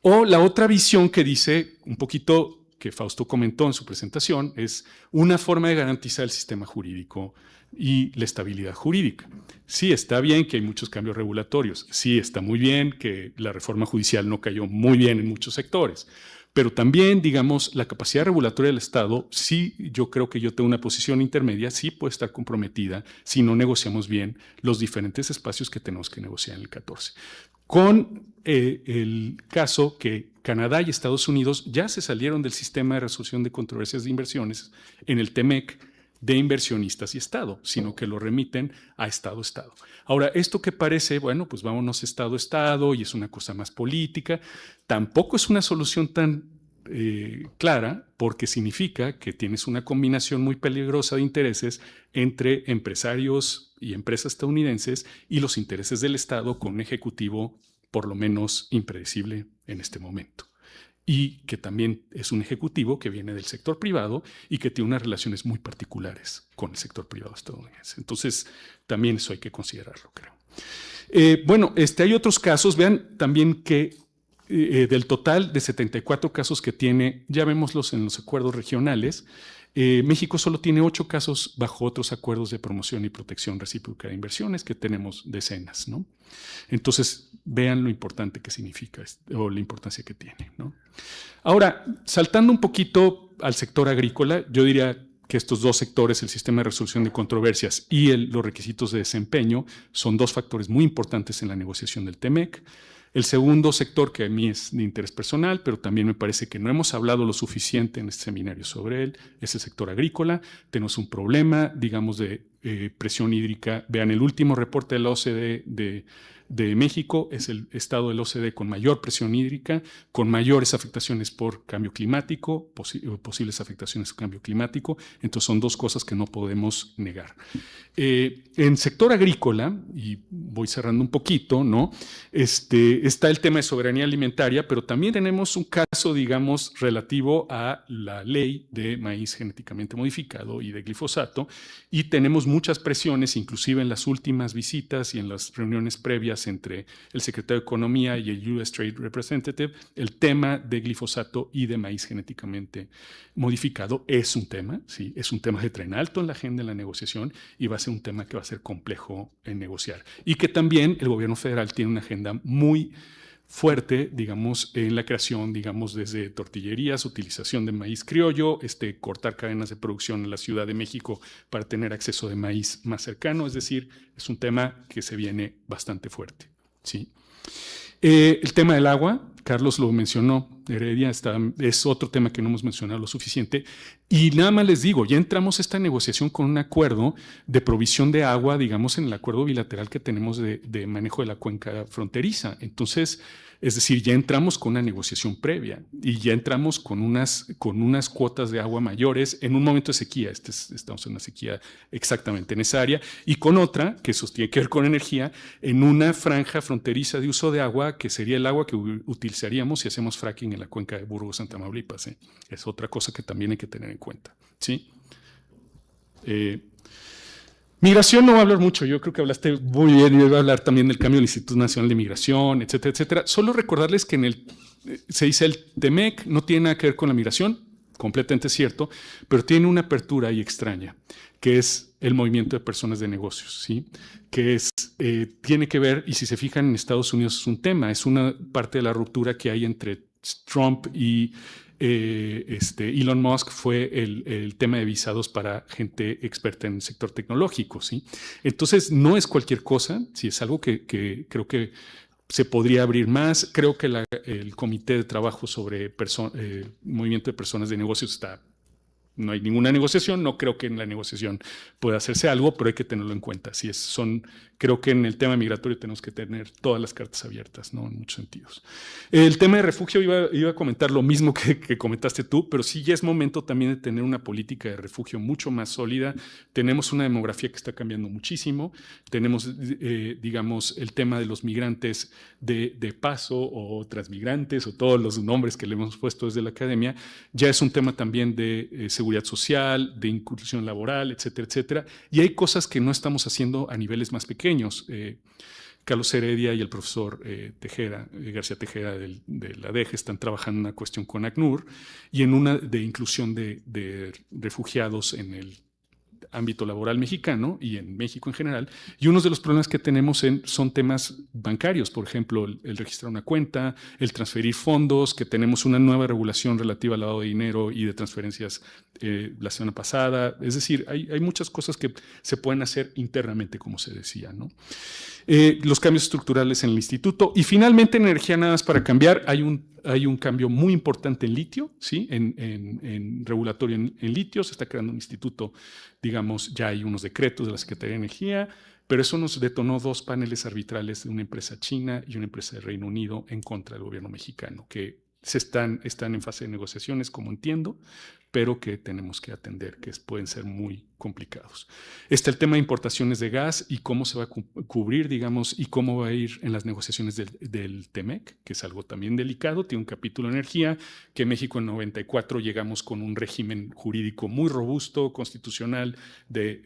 O la otra visión que dice un poquito, que Fausto comentó en su presentación, es una forma de garantizar el sistema jurídico y la estabilidad jurídica. Sí, está bien que hay muchos cambios regulatorios, sí, está muy bien que la reforma judicial no cayó muy bien en muchos sectores, pero también, digamos, la capacidad regulatoria del Estado, sí, yo creo que yo tengo una posición intermedia, sí puede estar comprometida si no negociamos bien los diferentes espacios que tenemos que negociar en el 14. Con el caso que Canadá y Estados Unidos ya se salieron del sistema de resolución de controversias de inversiones en el TEMEC de inversionistas y Estado, sino que lo remiten a Estado-Estado. Ahora, esto que parece, bueno, pues vámonos Estado-Estado y es una cosa más política, tampoco es una solución tan clara, porque significa que tienes una combinación muy peligrosa de intereses entre empresarios y empresas estadounidenses y los intereses del Estado con un ejecutivo por lo menos impredecible en este momento. Y que también es un ejecutivo que viene del sector privado y que tiene unas relaciones muy particulares con el sector privado estadounidense. Entonces, también eso hay que considerarlo, creo. Bueno, hay otros casos. Vean también que del total de 74 casos que tiene, ya vémoslos en los acuerdos regionales, México solo tiene 8 casos bajo otros acuerdos de promoción y protección recíproca de inversiones, que tenemos decenas, ¿no? Entonces, vean lo importante que significa o la importancia que tiene, ¿no? Ahora, saltando un poquito al sector agrícola, yo diría que estos dos sectores, el sistema de resolución de controversias y los requisitos de desempeño, son 2 factores muy importantes en la negociación del TEMEC. El segundo sector, que a mí es de interés personal, pero también me parece que no hemos hablado lo suficiente en este seminario sobre él, es el sector agrícola. Tenemos un problema, digamos, de presión hídrica. Vean, el último reporte de la OCDE de México es el estado del OCDE con mayor presión hídrica, con mayores afectaciones por cambio climático, posibles afectaciones por cambio climático. Entonces son 2 cosas que no podemos negar. En sector agrícola, y voy cerrando un poquito, ¿no? Está el tema de soberanía alimentaria, pero también tenemos un caso, digamos, relativo a la ley de maíz genéticamente modificado y de glifosato, y tenemos muchas presiones, inclusive en las últimas visitas y en las reuniones previas entre el secretario de Economía y el US Trade Representative. El tema de glifosato y de maíz genéticamente modificado es un tema, ¿sí? Es un tema que traen alto en la agenda de la negociación y va a ser un tema que va a ser complejo en negociar. Y que también el gobierno federal tiene una agenda muy fuerte, digamos, en la creación, digamos, desde tortillerías, utilización de maíz criollo, cortar cadenas de producción en la Ciudad de México para tener acceso de maíz más cercano. Es decir, es un tema que se viene bastante fuerte, ¿sí? El tema del agua, Carlos lo mencionó, Heredia, es otro tema que no hemos mencionado lo suficiente. Y nada más les digo, ya entramos a esta negociación con un acuerdo de provisión de agua, digamos, en el acuerdo bilateral que tenemos de manejo de la cuenca fronteriza. Entonces, es decir, ya entramos con una negociación previa y ya entramos con unas cuotas de agua mayores en un momento de sequía. Estamos en una sequía exactamente en esa área, y con otra, que eso tiene que ver con energía, en una franja fronteriza de uso de agua, que sería el agua que utilizaríamos si hacemos fracking en la cuenca de Burgos, Tamaulipas, ¿eh? Es otra cosa que también hay que tener en cuenta, ¿sí? Migración no voy a hablar mucho, yo creo que hablaste muy bien, y voy a hablar también del cambio del Instituto Nacional de Migración, etcétera, etcétera. Solo recordarles que se dice el TEMEC no tiene nada que ver con la migración, completamente cierto, pero tiene una apertura ahí extraña, que es el movimiento de personas de negocios, ¿sí? Que tiene que ver, y si se fijan en Estados Unidos es un tema, es una parte de la ruptura que hay entre Trump y Elon Musk, fue el tema de visados para gente experta en el sector tecnológico, ¿sí? Entonces, no es cualquier cosa, sí, es algo que creo que se podría abrir más. Creo que el comité de trabajo sobre movimiento de personas de negocios no hay ninguna negociación, no creo que en la negociación pueda hacerse algo, pero hay que tenerlo en cuenta. Creo que en el tema migratorio tenemos que tener todas las cartas abiertas, ¿no? En muchos sentidos. El tema de refugio, iba a comentar lo mismo que comentaste tú, pero sí ya es momento también de tener una política de refugio mucho más sólida. Tenemos una demografía que está cambiando muchísimo. Tenemos, digamos, el tema de los migrantes de paso o transmigrantes o todos los nombres que le hemos puesto desde la academia. Ya es un tema también de seguridad social, de inclusión laboral, etcétera, etcétera. Y hay cosas que no estamos haciendo a niveles más pequeños. Carlos Heredia y el profesor García Tejera de la DEG están trabajando en una cuestión con ACNUR y en una de inclusión de refugiados en el ámbito laboral mexicano y en México en general. Y uno de los problemas que tenemos son temas bancarios, por ejemplo, el registrar una cuenta, el transferir fondos, que tenemos una nueva regulación relativa al lavado de dinero y de transferencias la semana pasada. Es decir, hay muchas cosas que se pueden hacer internamente, como se decía, ¿no? Los cambios estructurales en el instituto. Y finalmente, en energía, nada más para cambiar, hay un cambio muy importante en litio, ¿sí? En regulatorio en litio. Se está creando un instituto, digamos, ya hay unos decretos de la Secretaría de Energía, pero eso nos detonó 2 paneles arbitrales de una empresa china y una empresa de Reino Unido en contra del gobierno mexicano, que están en fase de negociaciones, como entiendo, pero que tenemos que atender, que pueden ser muy complicados. Está el tema de importaciones de gas y cómo se va a cubrir, digamos, y cómo va a ir en las negociaciones del TEMEC, que es algo también delicado. Tiene un capítulo de energía, que México en 94 llegamos con un régimen jurídico muy robusto, constitucional,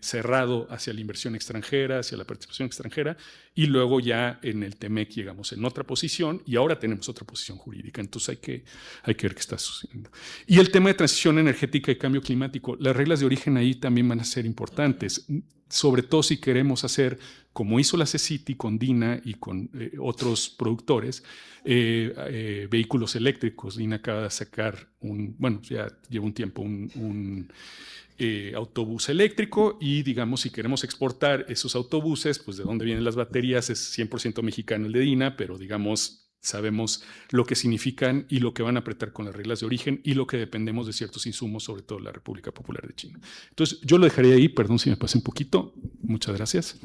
cerrado hacia la inversión extranjera, hacia la participación extranjera, y luego ya en el TEMEC llegamos en otra posición y ahora tenemos otra posición jurídica. Entonces hay que ver qué está sucediendo. Y el tema de transición energética energética y cambio climático. Las reglas de origen ahí también van a ser importantes, sobre todo si queremos hacer, como hizo la CECITI con DINA y con otros productores, vehículos eléctricos. DINA acaba de sacar ya lleva un tiempo un autobús eléctrico, y digamos, si queremos exportar esos autobuses, pues de dónde vienen las baterías es 100% mexicano el de DINA, pero digamos, sabemos lo que significan y lo que van a apretar con las reglas de origen y lo que dependemos de ciertos insumos, sobre todo la República Popular de China. Entonces, yo lo dejaría ahí, perdón si me pasé un poquito. Muchas gracias.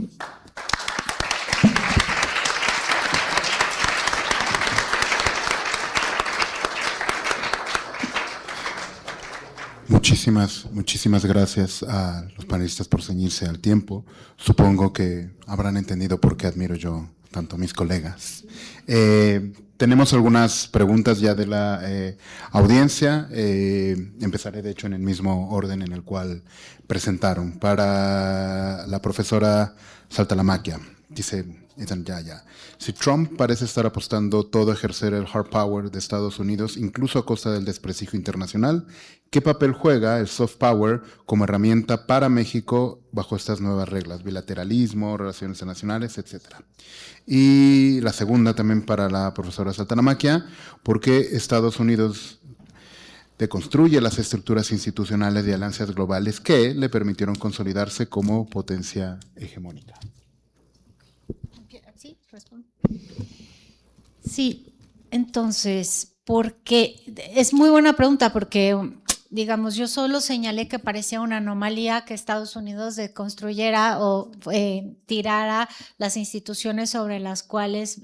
Muchísimas gracias a los panelistas por ceñirse al tiempo. Supongo que habrán entendido por qué admiro yo tanto a mis colegas. Tenemos algunas preguntas ya de la audiencia. Empezaré, de hecho, en el mismo orden en el cual presentaron. Para la profesora Saltalamacchia, dice, si Trump parece estar apostando todo a ejercer el hard power de Estados Unidos, incluso a costa del desprestigio internacional, ¿qué papel juega el soft power como herramienta para México bajo estas nuevas reglas? Bilateralismo, relaciones internacionales, etcétera. Y la segunda también para la profesora Saltalamacchia, ¿por qué Estados Unidos deconstruye las estructuras institucionales de alianzas globales que le permitieron consolidarse como potencia hegemónica? Sí, respondo. Sí, entonces, porque es muy buena pregunta, porque digamos, yo solo señalé que parecía una anomalía que Estados Unidos deconstruyera o tirara las instituciones sobre las cuales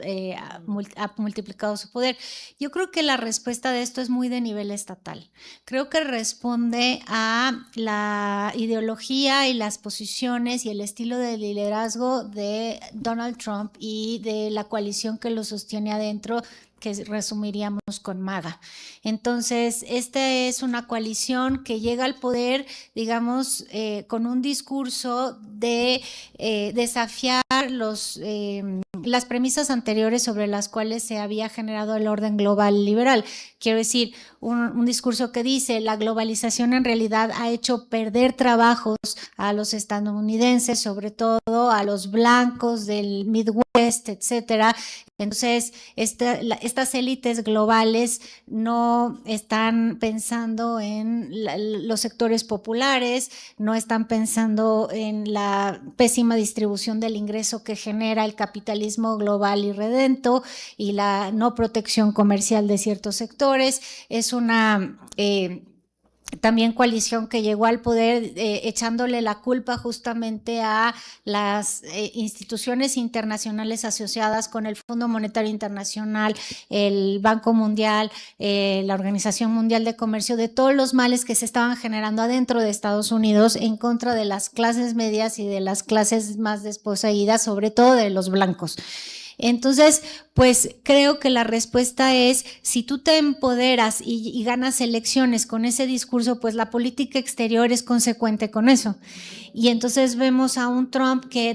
ha multiplicado su poder. Yo creo que la respuesta de esto es muy de nivel estatal. Creo que responde a la ideología y las posiciones y el estilo de liderazgo de Donald Trump y de la coalición que lo sostiene adentro, que resumiríamos con MAGA. Entonces, esta es una coalición que llega al poder, digamos, con un discurso de desafiar las premisas anteriores sobre las cuales se había generado el orden global liberal. Quiero decir, un discurso que dice la globalización en realidad ha hecho perder trabajos a los estadounidenses, sobre todo a los blancos del Midwest, etcétera. Entonces, estas élites globales no están pensando en los sectores populares, no están pensando en la pésima distribución del ingreso que genera el capitalismo global irredento y la no protección comercial de ciertos sectores. Es una también coalición que llegó al poder echándole la culpa justamente a las instituciones internacionales asociadas con el Fondo Monetario Internacional, el Banco Mundial, la Organización Mundial de Comercio, de todos los males que se estaban generando adentro de Estados Unidos en contra de las clases medias y de las clases más desposeídas, sobre todo de los blancos. Entonces, pues creo que la respuesta es, si tú te empoderas y ganas elecciones con ese discurso, pues la política exterior es consecuente con eso. Y entonces vemos a un Trump que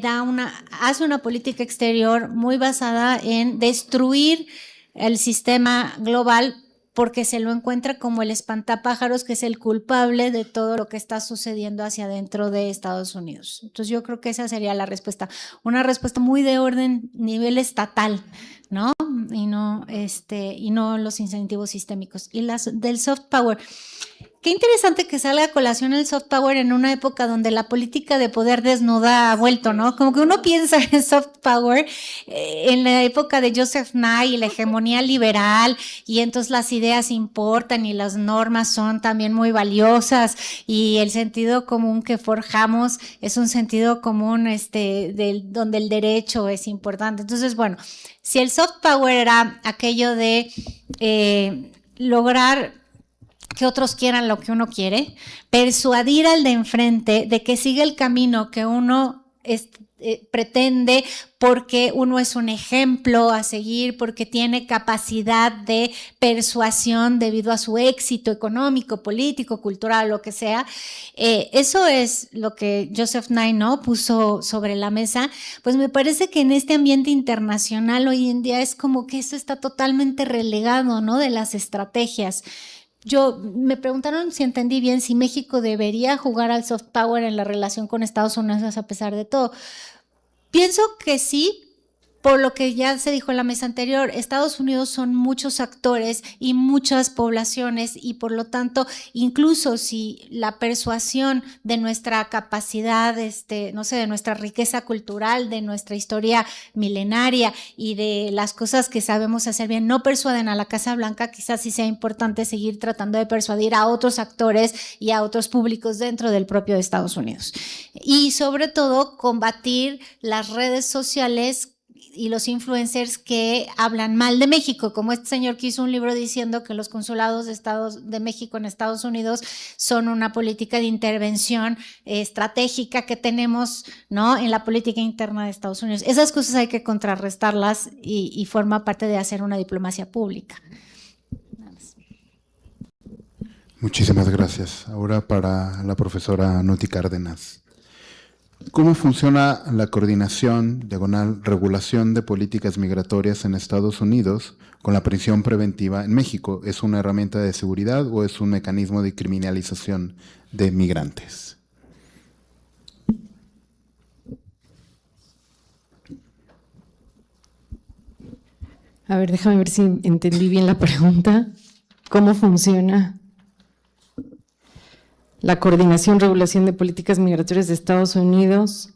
hace una política exterior muy basada en destruir el sistema global, porque se lo encuentra como el espantapájaros, que es el culpable de todo lo que está sucediendo hacia adentro de Estados Unidos. Entonces yo creo que esa sería la respuesta, una respuesta muy de orden nivel estatal, ¿no? Y no los incentivos sistémicos. Y las del soft power. Qué interesante que salga a colación el soft power en una época donde la política de poder desnuda ha vuelto, ¿no? Como que uno piensa en soft power en la época de Joseph Nye y la hegemonía liberal, y entonces las ideas importan y las normas son también muy valiosas, y el sentido común que forjamos es un sentido común donde el derecho es importante. Entonces, bueno, si el soft power era aquello de lograr que otros quieran lo que uno quiere, persuadir al de enfrente de que siga el camino que uno pretende, porque uno es un ejemplo a seguir, porque tiene capacidad de persuasión debido a su éxito económico, político, cultural, lo que sea. Eso es lo que Joseph Nye, ¿no?, puso sobre la mesa. Pues me parece que en este ambiente internacional hoy en día es como que eso está totalmente relegado, ¿no?, de las estrategias. me preguntaron si entendí bien si México debería jugar al soft power en la relación con Estados Unidos a pesar de todo. Pienso que sí. Por lo que ya se dijo en la mesa anterior, Estados Unidos son muchos actores y muchas poblaciones y por lo tanto, incluso si la persuasión de nuestra capacidad, no sé, de nuestra riqueza cultural, de nuestra historia milenaria y de las cosas que sabemos hacer bien, no persuaden a la Casa Blanca, quizás sí sea importante seguir tratando de persuadir a otros actores y a otros públicos dentro del propio Estados Unidos. Y sobre todo, combatir las redes sociales y los influencers que hablan mal de México, como este señor que hizo un libro diciendo que los consulados de México en Estados Unidos son una política de intervención estratégica que tenemos, ¿no?, en la política interna de Estados Unidos. Esas cosas hay que contrarrestarlas y forma parte de hacer una diplomacia pública. Muchísimas gracias. Ahora para la profesora Nuti Cárdenas. ¿Cómo funciona la coordinación, regulación de políticas migratorias en Estados Unidos con la prisión preventiva en México? ¿Es una herramienta de seguridad o es un mecanismo de criminalización de migrantes? A ver, déjame ver si entendí bien la pregunta. ¿Cómo funciona la coordinación, regulación de políticas migratorias de Estados Unidos?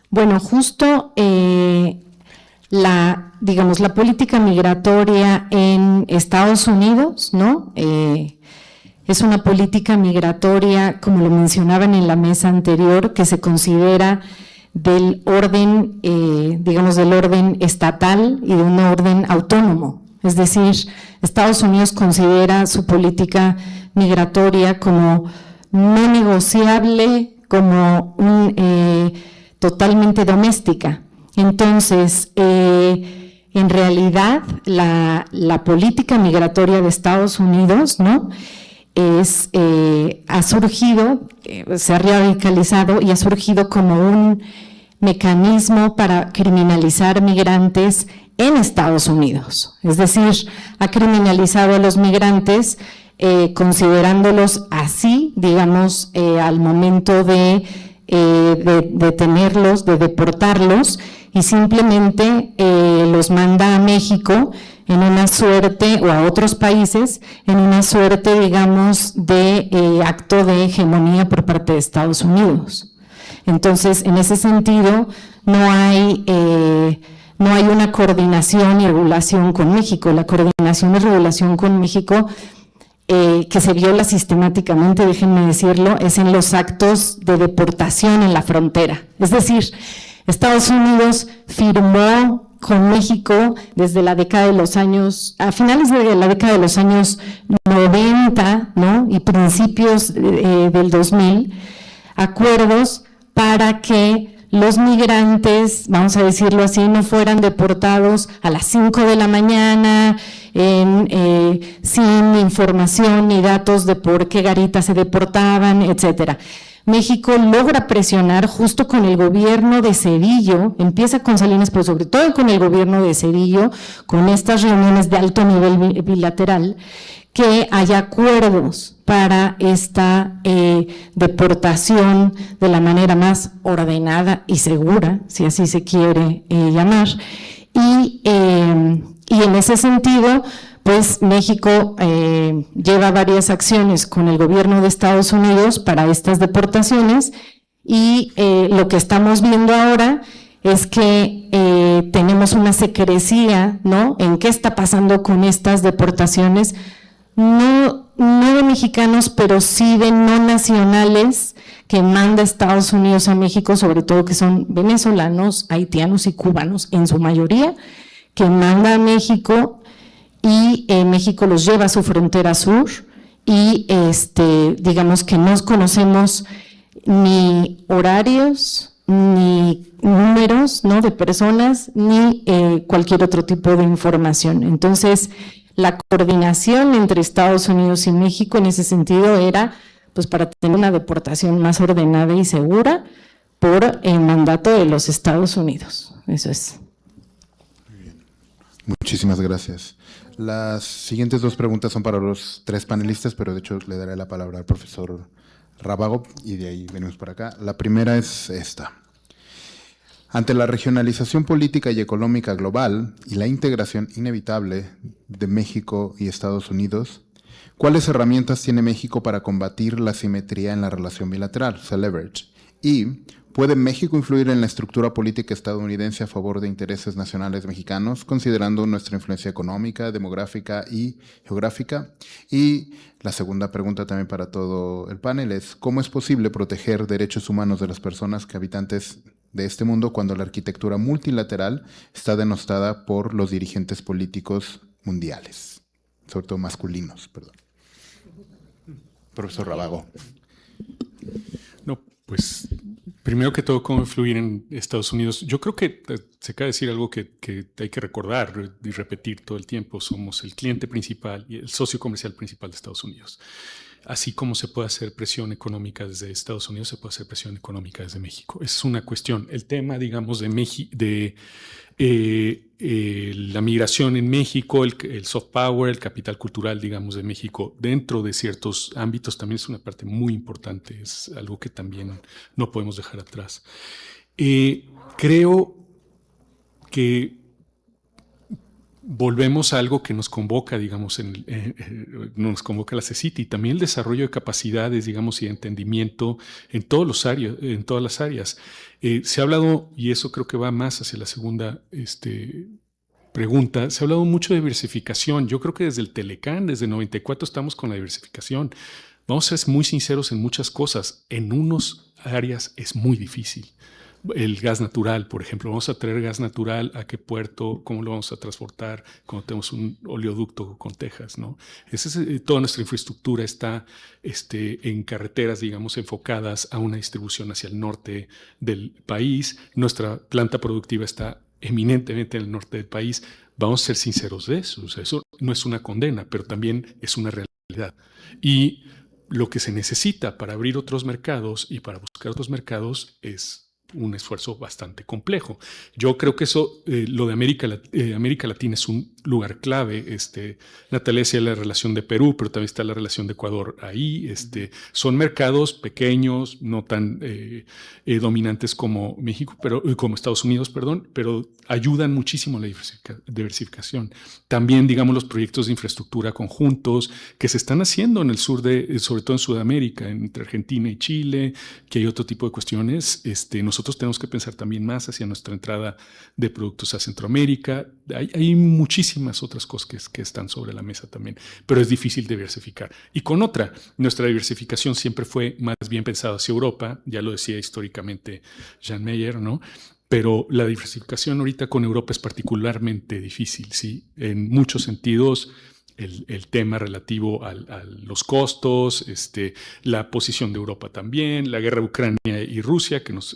Bueno, justo la política migratoria en Estados Unidos, ¿no? Es una política migratoria, como lo mencionaban en la mesa anterior, que se considera del orden, del orden estatal y de un orden autónomo. Es decir, Estados Unidos considera su política migratoria como no negociable, como totalmente doméstica. Entonces, en realidad, la política migratoria de Estados Unidos, ¿no?, ha surgido, se ha radicalizado y ha surgido como un mecanismo para criminalizar migrantes en Estados Unidos. Es decir, ha criminalizado a los migrantes considerándolos así, digamos, al momento de detenerlos, de deportarlos, y simplemente los manda a México en una suerte, o a otros países, en una suerte, digamos, de acto de hegemonía por parte de Estados Unidos. Entonces, en ese sentido, no hay una coordinación y regulación con México. La coordinación y regulación con México que se viola sistemáticamente, déjenme decirlo, es en los actos de deportación en la frontera. Es decir, Estados Unidos firmó con México desde la década de los años, a finales de la década de los años 90, ¿no?, y principios del 2000, acuerdos para que los migrantes, vamos a decirlo así, no fueran deportados a las 5 de la mañana, sin información ni datos de por qué garitas se deportaban, etcétera. México logra presionar justo con el gobierno de Zedillo, empieza con Salinas, pero sobre todo con el gobierno de Zedillo, con estas reuniones de alto nivel bilateral, que haya acuerdos para esta deportación de la manera más ordenada y segura, si así se quiere llamar. Y en ese sentido, pues México lleva varias acciones con el gobierno de Estados Unidos para estas deportaciones, y lo que estamos viendo ahora es que tenemos una secrecía, ¿no?, en qué está pasando con estas deportaciones, no de mexicanos, pero sí de no nacionales que manda Estados Unidos a México, sobre todo que son venezolanos, haitianos y cubanos en su mayoría, que manda a México, y México los lleva a su frontera sur, y digamos que no conocemos ni horarios, ni números, ¿no?, de personas, ni cualquier otro tipo de información. Entonces, la coordinación entre Estados Unidos y México en ese sentido era, pues, para tener una deportación más ordenada y segura por el mandato de los Estados Unidos. Eso es. Muchísimas gracias. Las siguientes dos preguntas son para los tres panelistas, pero de hecho le daré la palabra al profesor Rábago y de ahí venimos para acá. La primera es esta. Ante la regionalización política y económica global y la integración inevitable de México y Estados Unidos, ¿cuáles herramientas tiene México para combatir la asimetría en la relación bilateral, o sea, leverage? Y ¿puede México influir en la estructura política estadounidense a favor de intereses nacionales mexicanos, considerando nuestra influencia económica, demográfica y geográfica? Y la segunda pregunta también para todo el panel es, ¿cómo es posible proteger derechos humanos de las personas que habitantes de este mundo cuando la arquitectura multilateral está denostada por los dirigentes políticos mundiales? Sobre todo masculinos, perdón. Profesor Rábago. No, pues primero que todo, cómo influir en Estados Unidos. Yo creo que se acaba de decir algo que hay que recordar y repetir todo el tiempo. Somos el cliente principal y el socio comercial principal de Estados Unidos. Así como se puede hacer presión económica desde Estados Unidos, se puede hacer presión económica desde México. Es una cuestión. El tema, digamos, de la migración en México, el soft power, el capital cultural, digamos, de México, dentro de ciertos ámbitos también es una parte muy importante. Es algo que también no podemos dejar atrás. Creo que volvemos a algo que nos convoca, digamos, nos convoca la CECITI, también el desarrollo de capacidades, digamos, y de entendimiento en todas las áreas. Se ha hablado, y eso creo que va más hacia la segunda pregunta, se ha hablado mucho de diversificación. Yo creo que desde el Telecán, desde el 94 estamos con la diversificación. Vamos a ser muy sinceros en muchas cosas. En unas áreas es muy difícil. El gas natural, por ejemplo, vamos a traer gas natural a qué puerto, cómo lo vamos a transportar cuando tenemos un oleoducto con Texas, ¿no? Toda nuestra infraestructura está en carreteras, digamos, enfocadas a una distribución hacia el norte del país. Nuestra planta productiva está eminentemente en el norte del país. Vamos a ser sinceros de eso. O sea, eso no es una condena, pero también es una realidad. Y lo que se necesita para abrir otros mercados y para buscar otros mercados es un esfuerzo bastante complejo. Yo creo que eso, lo de América Latina es un lugar clave. Natalia decía la relación de Perú, pero también está la relación de Ecuador ahí. Son mercados pequeños, no tan dominantes como México, como Estados Unidos, perdón, pero ayudan muchísimo a la diversificación. También, digamos, los proyectos de infraestructura conjuntos que se están haciendo en el sur sobre todo en Sudamérica, entre Argentina y Chile, que hay otro tipo de cuestiones. Nosotros tenemos que pensar también más hacia nuestra entrada de productos a Centroamérica. Hay muchísimas otras cosas que están sobre la mesa también, pero es difícil diversificar. Y con otra, nuestra diversificación siempre fue más bien pensada hacia Europa, ya lo decía históricamente Jan Meyer, ¿no? Pero la diversificación ahorita con Europa es particularmente difícil, ¿sí? En muchos sentidos. El tema relativo a los costos, la posición de Europa también, la guerra de Ucrania y Rusia, que nos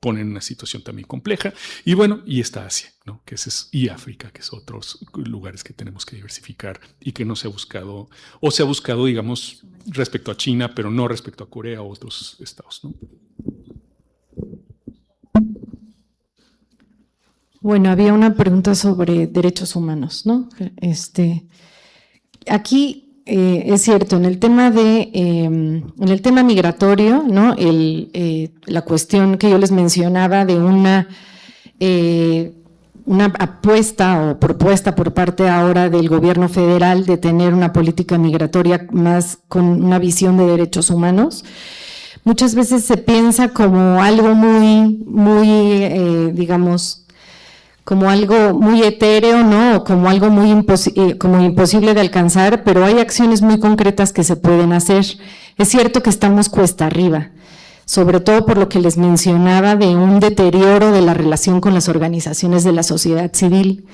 pone en una situación también compleja. Y bueno, y está Asia, ¿no? Y África, que son otros lugares que tenemos que diversificar y que no se ha buscado, o se ha buscado, digamos, respecto a China, pero no respecto a Corea o otros estados, ¿no? Bueno, había una pregunta sobre derechos humanos, ¿no? Aquí es cierto, en el tema migratorio, ¿no? La cuestión que yo les mencionaba de una apuesta o propuesta por parte ahora del gobierno federal de tener una política migratoria más con una visión de derechos humanos. Muchas veces se piensa como algo muy, digamos, como algo muy etéreo, ¿no? O como algo muy como imposible de alcanzar, pero hay acciones muy concretas que se pueden hacer. Es cierto que estamos cuesta arriba, sobre todo por lo que les mencionaba de un deterioro de la relación con las organizaciones de la sociedad civil,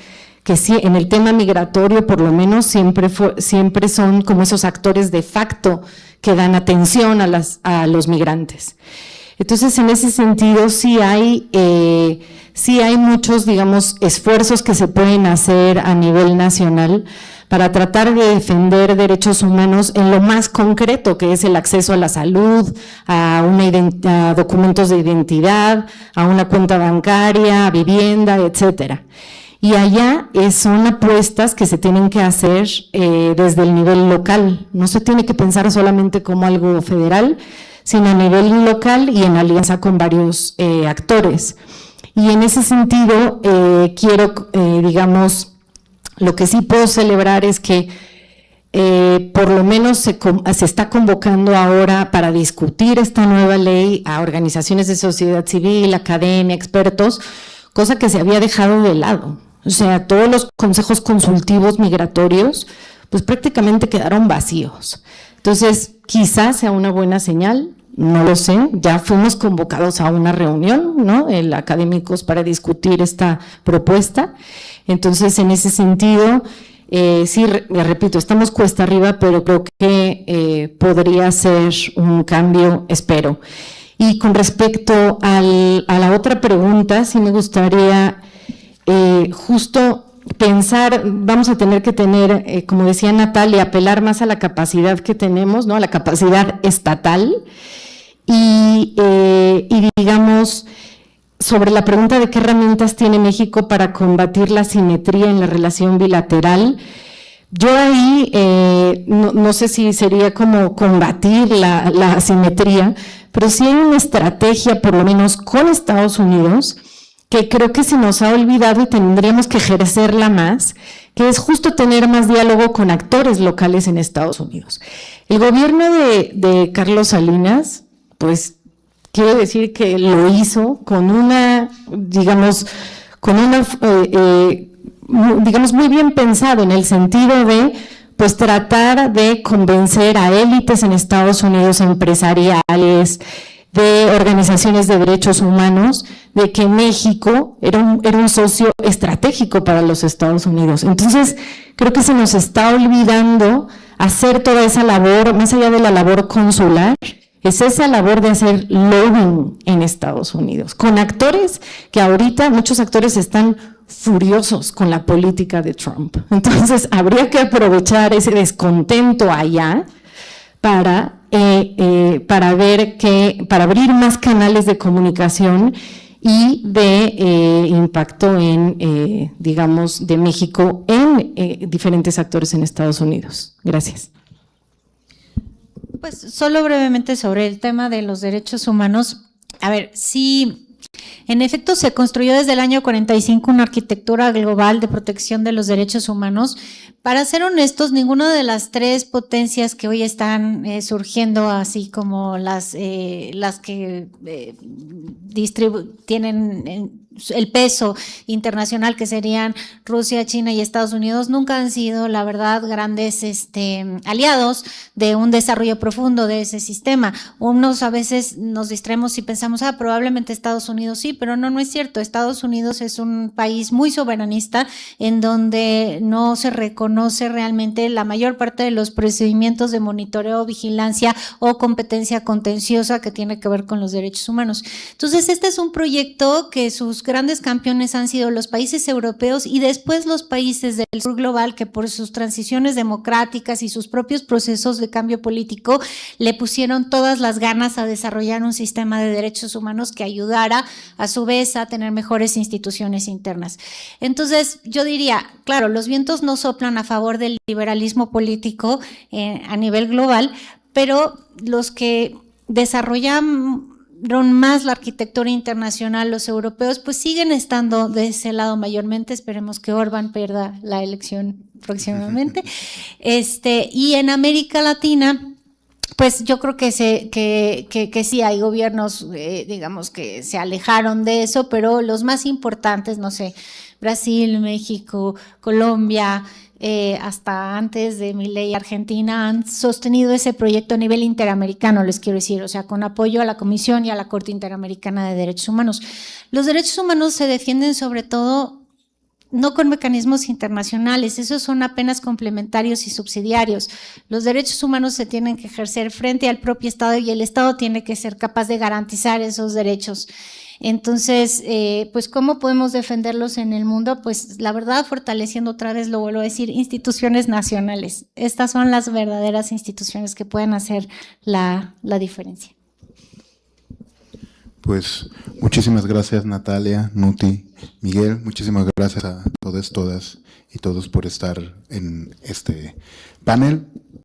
que sí, en el tema migratorio por lo menos siempre son como esos actores de facto que dan atención a los migrantes. Entonces, en ese sentido, sí hay muchos, digamos, esfuerzos que se pueden hacer a nivel nacional para tratar de defender derechos humanos en lo más concreto, que es el acceso a la salud, a documentos de identidad, a una cuenta bancaria, a vivienda, etcétera. Y allá son apuestas que se tienen que hacer desde el nivel local. No se tiene que pensar solamente como algo federal, sino a nivel local y en alianza con varios actores. Y en ese sentido, digamos, lo que sí puedo celebrar es que por lo menos se está convocando ahora para discutir esta nueva ley a organizaciones de sociedad civil, academia, expertos, cosa que se había dejado de lado. O sea, todos los consejos consultivos migratorios, pues prácticamente quedaron vacíos. Entonces, quizás sea una buena señal, no lo sé, ya fuimos convocados a una reunión, ¿no?, académicos para discutir esta propuesta. Entonces, en ese sentido, sí, repito, estamos cuesta arriba, pero creo que podría ser un cambio, espero. Y con respecto a la otra pregunta, sí me gustaría justo pensar, vamos a tener que tener, como decía Natalia, apelar más a la capacidad que tenemos, ¿no?, a la capacidad estatal, y digamos, sobre la pregunta de qué herramientas tiene México para combatir la asimetría en la relación bilateral, yo ahí no sé si sería como combatir la asimetría, pero sí hay una estrategia, por lo menos con Estados Unidos, que creo que se nos ha olvidado y tendríamos que ejercerla más, que es justo tener más diálogo con actores locales en Estados Unidos. El gobierno de Carlos Salinas, pues quiero decir que lo hizo con una, digamos, muy bien pensado, en el sentido de pues tratar de convencer a élites en Estados Unidos, empresariales, de organizaciones de derechos humanos, de que México era un socio estratégico para los Estados Unidos. Entonces, creo que se nos está olvidando hacer toda esa labor, más allá de la labor consular, es esa labor de hacer lobbying en Estados Unidos, con actores que ahorita, muchos actores están furiosos con la política de Trump. Entonces, habría que aprovechar ese descontento allá para abrir más canales de comunicación y de impacto en, digamos, de México en diferentes actores en Estados Unidos. Gracias. Pues solo brevemente sobre el tema de los derechos humanos. A ver, sí, en efecto se construyó desde el año 45 una arquitectura global de protección de los derechos humanos. Para ser honestos, ninguna de las tres potencias que hoy están surgiendo, así como las que tienen el peso internacional, que serían Rusia, China y Estados Unidos, nunca han sido, la verdad, grandes aliados de un desarrollo profundo de ese sistema. Unos a veces nos distraemos y pensamos, probablemente Estados Unidos sí, pero no es cierto. Estados Unidos es un país muy soberanista en donde no se reconoce realmente la mayor parte de los procedimientos de monitoreo, vigilancia o competencia contenciosa que tiene que ver con los derechos humanos. Entonces, este es un proyecto que sus grandes campeones han sido los países europeos y después los países del sur global, que por sus transiciones democráticas y sus propios procesos de cambio político le pusieron todas las ganas a desarrollar un sistema de derechos humanos que ayudara a su vez a tener mejores instituciones internas. Entonces, yo diría, claro, los vientos no soplan a favor del liberalismo político a nivel global, pero los que desarrollan más la arquitectura internacional, los europeos, pues siguen estando de ese lado mayormente. Esperemos que Orbán pierda la elección próximamente. Y en América Latina, pues yo creo que sí hay gobiernos, digamos, que se alejaron de eso, pero los más importantes, no sé, Brasil, México, Colombia, hasta antes de Milei, Argentina, han sostenido ese proyecto a nivel interamericano, les quiero decir, o sea, con apoyo a la Comisión y a la Corte Interamericana de Derechos Humanos. Los derechos humanos se defienden sobre todo no con mecanismos internacionales, esos son apenas complementarios y subsidiarios. Los derechos humanos se tienen que ejercer frente al propio Estado y el Estado tiene que ser capaz de garantizar esos derechos. Entonces, pues, ¿cómo podemos defenderlos en el mundo? Pues, la verdad, fortaleciendo otra vez, lo vuelvo a decir, instituciones nacionales. Estas son las verdaderas instituciones que pueden hacer la diferencia. Pues Muchísimas gracias, Natalia, Nuti, Miguel. Muchísimas gracias a todas y todos por estar en este panel.